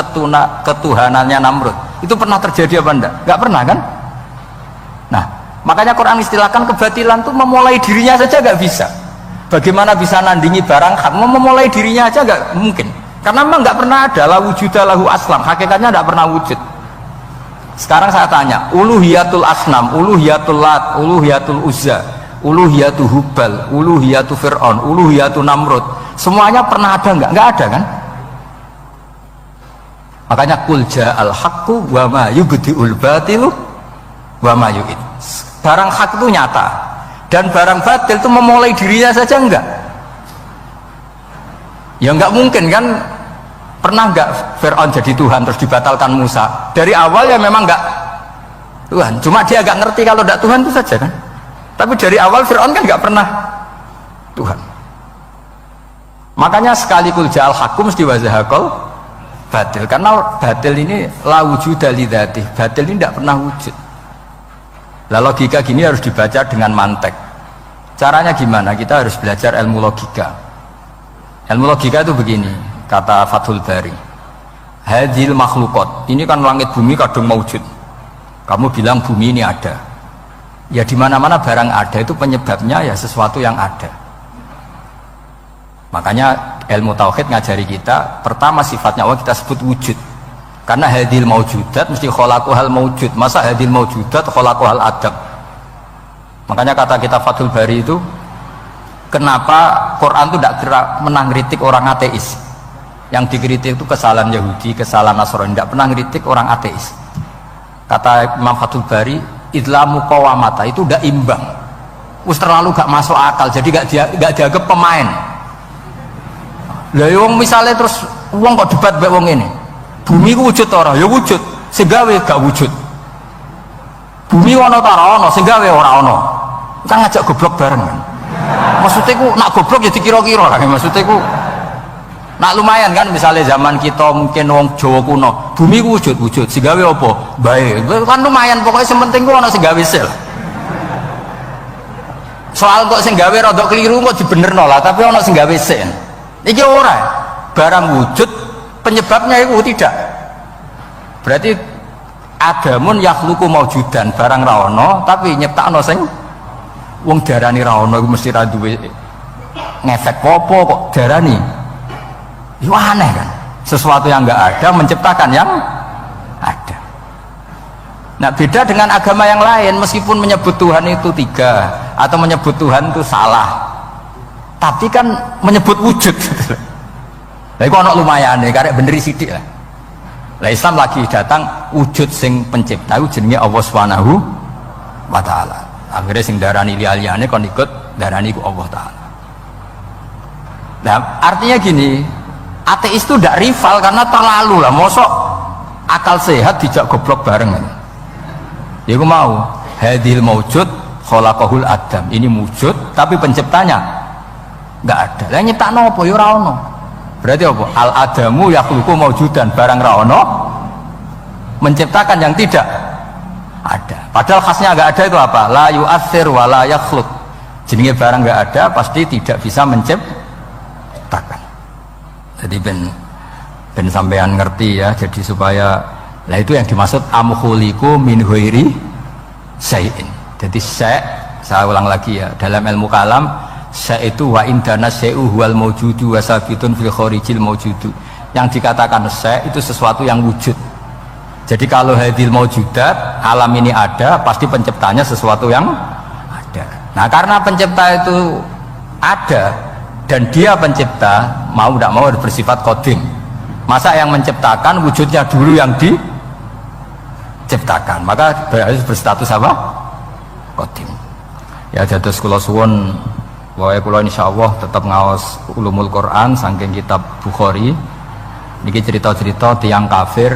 ketuhanannya Namrud itu pernah terjadi apa enggak? Enggak pernah kan? Nah, makanya Quran istilahkan kebatilan itu memulai dirinya saja enggak bisa. Bagaimana bisa nandingi barang hak? Memulai dirinya aja enggak mungkin. Karena memang enggak pernah ada la wujuda lahu aslam, hakikatnya enggak pernah wujud. Sekarang saya tanya, uluhiyatul asnam, uluhiyatul lat, uluhiyatul uzza, uluhiyatul hubal, uluhiyatul fir'aun, uluhiyatul namrud, semuanya pernah ada enggak? Enggak ada kan? Makanya qul ja'al haqqu wa ma yubdi'ul batilu wa ma yu'id. Barang hak itu nyata, dan barang batil itu memulai dirinya saja enggak? Ya enggak mungkin kan? Pernah enggak Fir'aun jadi Tuhan terus dibatalkan Musa? Dari awal ya memang enggak Tuhan, cuma dia agak ngerti kalau enggak Tuhan itu saja kan. Tapi dari awal Fir'aun kan enggak pernah Tuhan. Makanya sekali kul ja'al haqqu mesti wazahakol batil, karena batil ini la wujuda lidzati, batil ini enggak pernah wujud. Lah logika gini harus dibaca dengan mantek. Caranya gimana? Kita harus belajar ilmu logika. Ilmu logika itu begini, kata Fathul Bari, hadhil makhlukot, ini kan langit bumi kadung maujud. Kamu bilang bumi ini ada, ya di mana-mana barang ada itu penyebabnya ya sesuatu yang ada. Makanya ilmu tauhid ngajari kita, pertama sifatnya Allah kita sebut wujud, karena hadhil maujudat mesti khalaqohal maujud. Masa hadhil maujudat khalaqohal adam? Makanya kata kita Fathul Bari itu, kenapa Quran itu tidak menang kritik orang ateis? Yang dikritik itu kesalahan Yahudi, kesalahan Nasrani, tidak pernah kritik orang ateis. Kata Imam Fathul Bari, idlamu qawamata, itu udah imbang, terlalu gak masuk akal, jadi gak dianggap pemain. Lah wong misalnya terus wong kok debat mbek wong ini, bumi ku wujud ora? Ya wujud, sing gawe gak wujud. Bumi ana ta ora ana, sing gawe ora ana. Kita ngajak goblok bareng kan. Maksud maksudnya ku nak goblok ya dikira-kira lah, maksudnya ku nak lumayan kan, misalnya zaman kita mungkin wong Jawa kuno, bumi ku wujud, sigawe apa? Baik, kan lumayan, pokoknya sementing ku ana sing gawe sel. Soal kok sing gawe rada keliru kok dibenerno lah, tapi ana sing gawe sen. Iki ora. Barang wujud penyebabnya itu tidak. Berarti adamun yakhluqu maujudan, barang ra ono tapi nyiptakno sing wong darani ra ono iku mesti ra duwe ngefek apa kok darani. Itu aneh kan, sesuatu yang enggak ada menciptakan yang ada. Nah beda dengan agama yang lain, meskipun menyebut Tuhan itu 3 atau menyebut Tuhan itu salah, tapi kan menyebut wujud. Lah iku ana lumayan nih, karek beneri sithik lah. Lah Islam lagi datang wujud sing pencipta itu jenenge Allah Subhanahu wa taala. Akhirnya sing darani liyane kon ikut darani ku Allah taala. Nah artinya gini, ateis itu tidak rival karena terlalu lah, mosok akal sehat dijak goblok bareng kan. Ya aku mau hadil maujud khalaqahul adam, ini wujud tapi penciptanya nggak ada. Lah nyiptakno apa ya ora ono. Berarti apa? Al adamu yakhluqu maujudan, barang ra ono menciptakan yang tidak ada. Padahal khasnya nggak ada itu apa? La yu'athir wa la yakhluq. Jenenge barang nggak ada pasti tidak bisa menciptakan. Jadi ben sampean ngerti ya, jadi supaya lah itu yang dimaksud amkhuliku min ghairi syai'in. Jadi saya ulang lagi ya, dalam ilmu kalam syai' itu wa indana syai'u huwal maujudu wa sabitun fil kharijil maujudu. Yang dikatakan syai' itu sesuatu yang wujud. Jadi kalau hadil maujudat, alam ini ada, pasti penciptanya sesuatu yang ada. Nah karena pencipta itu ada dan dia pencipta, mau tidak mau harus bersifat qadim. Masa yang menciptakan wujudnya dulu yang diciptakan, maka harus berstatus apa? Qadim. Ya dados kula suwun wae kula insyaallah tetap ngaos ulumul Quran saking kitab Bukhari. Niki cerita-cerita tiang kafir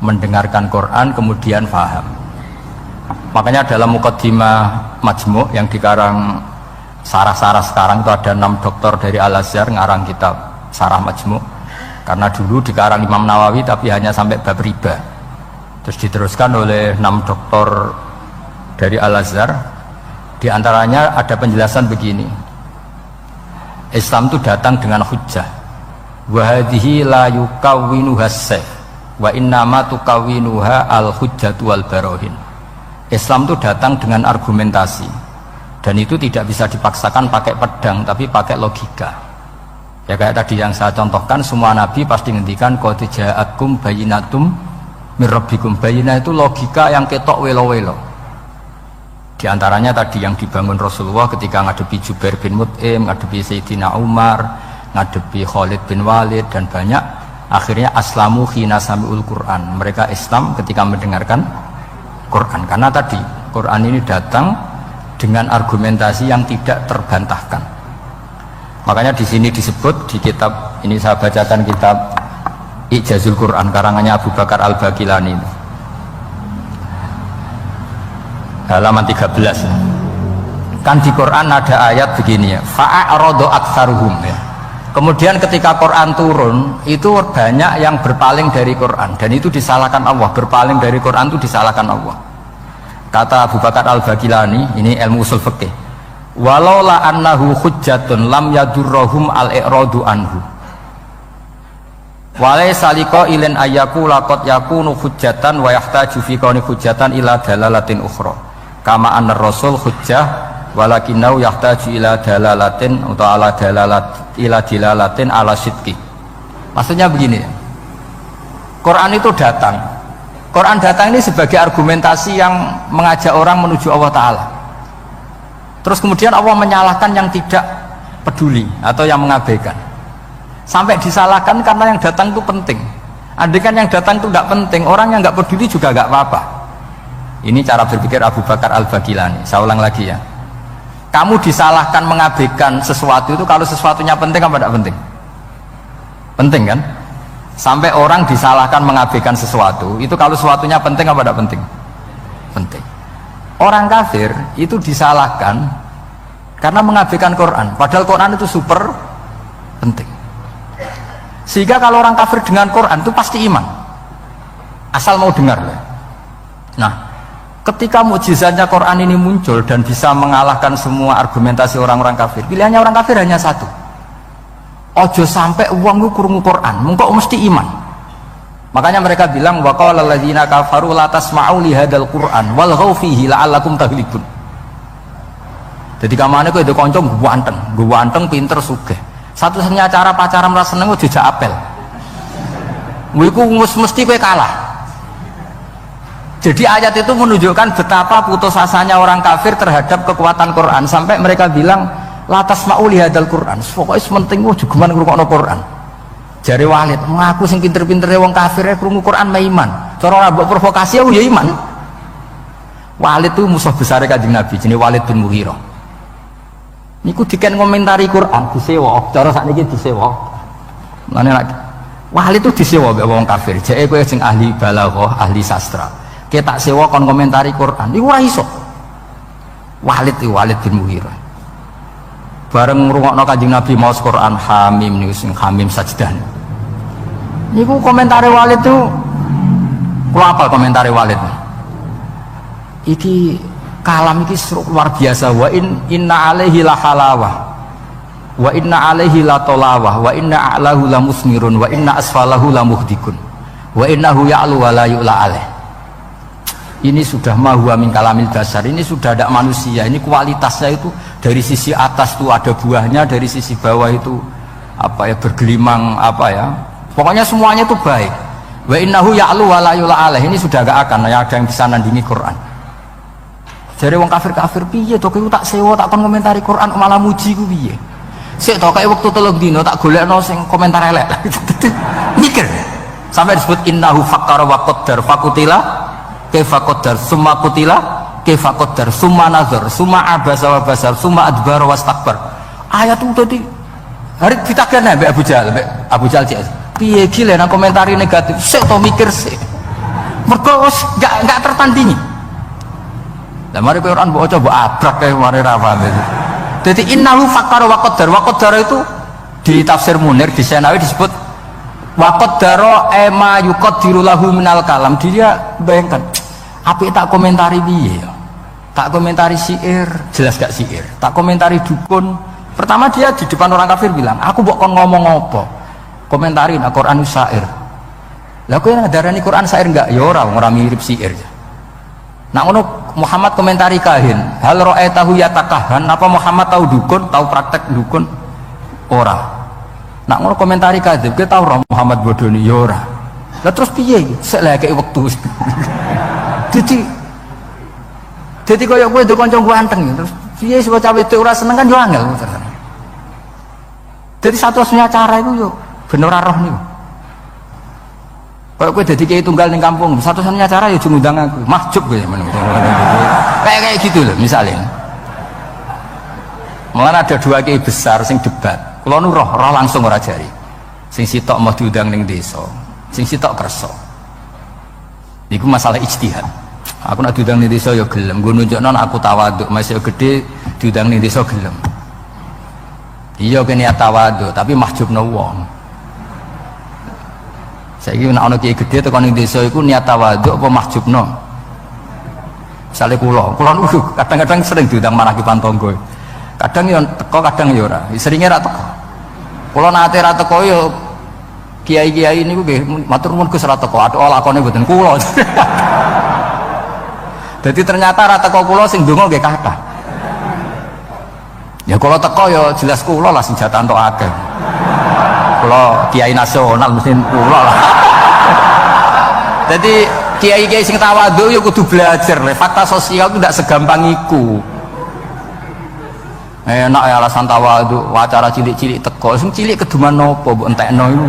mendengarkan Quran kemudian paham. Makanya dalam muqaddimah Majmu' yang dikarang sarah-sarah sekarang itu ada 6 doktor dari Al-Azhar ngarang kitab Sarah Majmu'. Karena dulu dikarang Imam Nawawi tapi hanya sampai bab riba. Terus diteruskan oleh 6 doktor dari Al-Azhar. Di antaranya ada penjelasan begini. Islam itu datang dengan hujjah. Wa hadhihi la yukawwinuha as-sayf wa innama tukawwinuha al-hujjatu wal barohin. Islam itu datang dengan argumentasi. Dan itu tidak bisa dipaksakan pakai pedang, tapi pakai logika. Ya kayak tadi yang saya contohkan, semua nabi pasti ngendikan qad ja'akum bayyinatum mir rabbikum. Bayyinah itu logika yang ketok welo-welo. Di antaranya tadi yang dibangun Rasulullah ketika ngadepi Jubair bin Mut'im, ngadepi Sayyidina Umar, ngadepi Khalid bin Walid dan banyak. Akhirnya aslamu khina sami'ul Quran. Mereka Islam ketika mendengarkan Quran. Karena tadi Quran ini datang dengan argumentasi yang tidak terbantahkan. Makanya di sini disebut di kitab ini, saya bacakan kitab Ijazul Quran karangannya Abu Bakar Al-Baqilani, halaman 13. Kan di Quran ada ayat begini ya, fa'aradu aktsaruhum ya. Kemudian ketika Quran turun itu banyak yang berpaling dari Quran dan itu disalahkan Allah. Berpaling dari Quran itu disalahkan Allah. Kata Abu Bakar Al-Baqilani, ini ilmu usul fikih, walau la annahu hujjatun lam yadurrohum al-i'radu anhu walai saliko ilin ayyaku lakot yakunu hujjatan wa yahtaju fi kauni hujjatan ila dalalatin ukhra kama anna rasul hujjah walakinau yahtaju ila dalalatin atau ala dalalat ila dilalatin ala sidqi. Maksudnya begini, Quran itu datang, Quran datang ini sebagai argumentasi yang mengajak orang menuju Allah Ta'ala. Terus kemudian Allah menyalahkan yang tidak peduli atau yang mengabaikan. Sampai disalahkan karena yang datang itu penting. Andai kan yang datang itu tidak penting, orang yang nggak peduli juga nggak apa-apa. Ini cara berpikir Abu Bakar Al-Baqilani. Saya ulang lagi ya. Kamu disalahkan mengabaikan sesuatu itu kalau sesuatunya penting apa tidak penting? Penting kan? Sampai orang disalahkan mengabaikan sesuatu itu kalau sesuatunya penting apa tidak penting? Penting. Orang kafir itu disalahkan karena mengabaikan Quran, padahal Quran itu super penting. Sehingga kalau orang kafir dengan Quran itu pasti iman, asal mau dengar. Nah, ketika mukjizatnya Quran ini muncul dan bisa mengalahkan semua argumentasi orang-orang kafir, pilihannya orang kafir hanya satu, ojo sampai uang itu krungu Quran, mengko mesti iman. Makanya mereka bilang wa qala alladzina kafaru la tasma'u li hadzal Qur'an walghaw fihi la'allakum taghlibun. Jadi kamane kok itu kanca ganteng, pinter sugih. Satu-satunya cara pacaran merasa seneng dijak apel. Iku mesti kowe kalah. Jadi ayat itu menunjukkan betapa putus asanya orang kafir terhadap kekuatan Quran sampai mereka bilang la tasma'u li hadzal Qur'an. Pokoke penting juga man ngrungokno Quran. Jare Walid, ngaku sing pinter-pintere wong kafir krungu Quran mah iman. Cara ora mbok provokasi aku ya iman. Walid itu musuh besar Kanjeng Nabi, jenenge Walid bin Mughirah. Niku diken komentari Quran disewa, cara sakniki disewa. Mane lagi Walid itu disewa mbek wong kafir. Jeke kowe sing ahli balaghah, ahli sastra. Kowe tak sewa kon komentari Quran. Iku ora iso. Walid bin Mughirah. Bareng ngrungokno Kanjeng Nabi maos Quran Hamim niku sing Hamim sajdah. Niku komentare Walid tuh, kula apal komentare Walid. Iki kalam iki luar biasa. Wa inna alaihi la halawah, wa inna alaihi la tolawah, wa inna a'lahu la musmirun, wa inna asfalahu la muhdikun, wa innahu ya'lu wa la yu'la alaih. Ini sudah mahuwa min kalamil basar, ini sudah ada manusia, ini kualitasnya itu dari sisi atas tuh ada buahnya, dari sisi bawah itu apa ya bergelimang apa ya. Pokoknya semuanya itu baik. Wa innahu ya'lu wa la yu'la alaih, ini sudah gak akan ada yang bisa nandingi Quran. Jadi wong kafir piye to kowe tak sewa tak kon komentari Quran malah muji ku piye? Sik to kaya wektu 3 dina tak golekno sing komentar elek. Mikir. Sampai disebut innahu fakkara wa qaddar fakutila kaifa qaddar summa qutila kaifa qaddar summa nazar summa abasa wa basar summa adbar wastakbar. Ayat itu tadi hari ditakene mbek Abu Jahal cek. Piye iki lek nang komentari negatif. Sik to mikir sik. Mergo enggak tertandingi. Lah mari Quran mbok coba abrak kae mari ra paham itu. Dadi innahu fakkara wa qaddar. Wa qaddar itu di tafsir Munir di Senawi disebut wa qaddara ma yuqaddiru lahu minal kalam. Dia bayangkan apik tak komentari piye ya. Tak komentari syair, jelas gak syair. Tak komentari dukun. Pertama dia di depan orang kafir bilang, "Aku mbok kon ngomong apa?" Komentarin Al-Qur'an syair. Lah kowe ngadarani Quran syair enggak? Ya ora mirip syair. Nak ngono Muhammad komentari kahin, hal ra'aitahu yatakahan, apa Muhammad tahu dukun, tahu praktek dukun? Ora. Nak ngono komentari kadzib, kita tahu roh Muhammad bodoni ya ora. Lah terus piye? Sek lek kei wektu. Dadi koyo kowe ndek kanca ganteng terus piye sing cawe wedok ora seneng kan yo angel. Dadi satu-satunya cara iku yo ben ora roh niku. Kalau gue jadi kiai tunggal di kampung, satu-satunya cara ya ngundang aku, mahjub gue kayak gitu loh misalnya. Malah ada 2 kiai besar sing debat, kalau nu roh langsung ora jari. Sing sitok mau diundang ning desa, sing sitok kerso. Iku masalah ijtihad. Aku nak diundang ning desa ya gelem, gue nunjukno aku tawaduk, masih gede diundang ning desa gelem. Iya kene tawaduk, tapi mahjubno wong. Saiki nek ana kiai gedhe tekan ning desa iku niat tawadhu apa mahjubno. Misale kula niku kadang-kadang sering diundang manakipan tangga. Kadang yo teko, kadang yo ora. Seringe ra teko. Kula nate ra teko yo kiai-kiai niku nggih matur nuwun Gus ra teko, atuk lakone mboten kula. Dadi ternyata ra teko kula sing ndonga nggih kathah. Ya kula teko yo jelas kula lah sing jatah entuk akeh. Kula kiai nasional mesti kula lah. Jadi kiai-kiai sing tawadhu ya kudu belajar. Fakta sosial itu tidak segampang iku. Enak ya alasan tawadhu, acara cilik-cilik teko, sing cilik keduman nopo mbok entekno iku.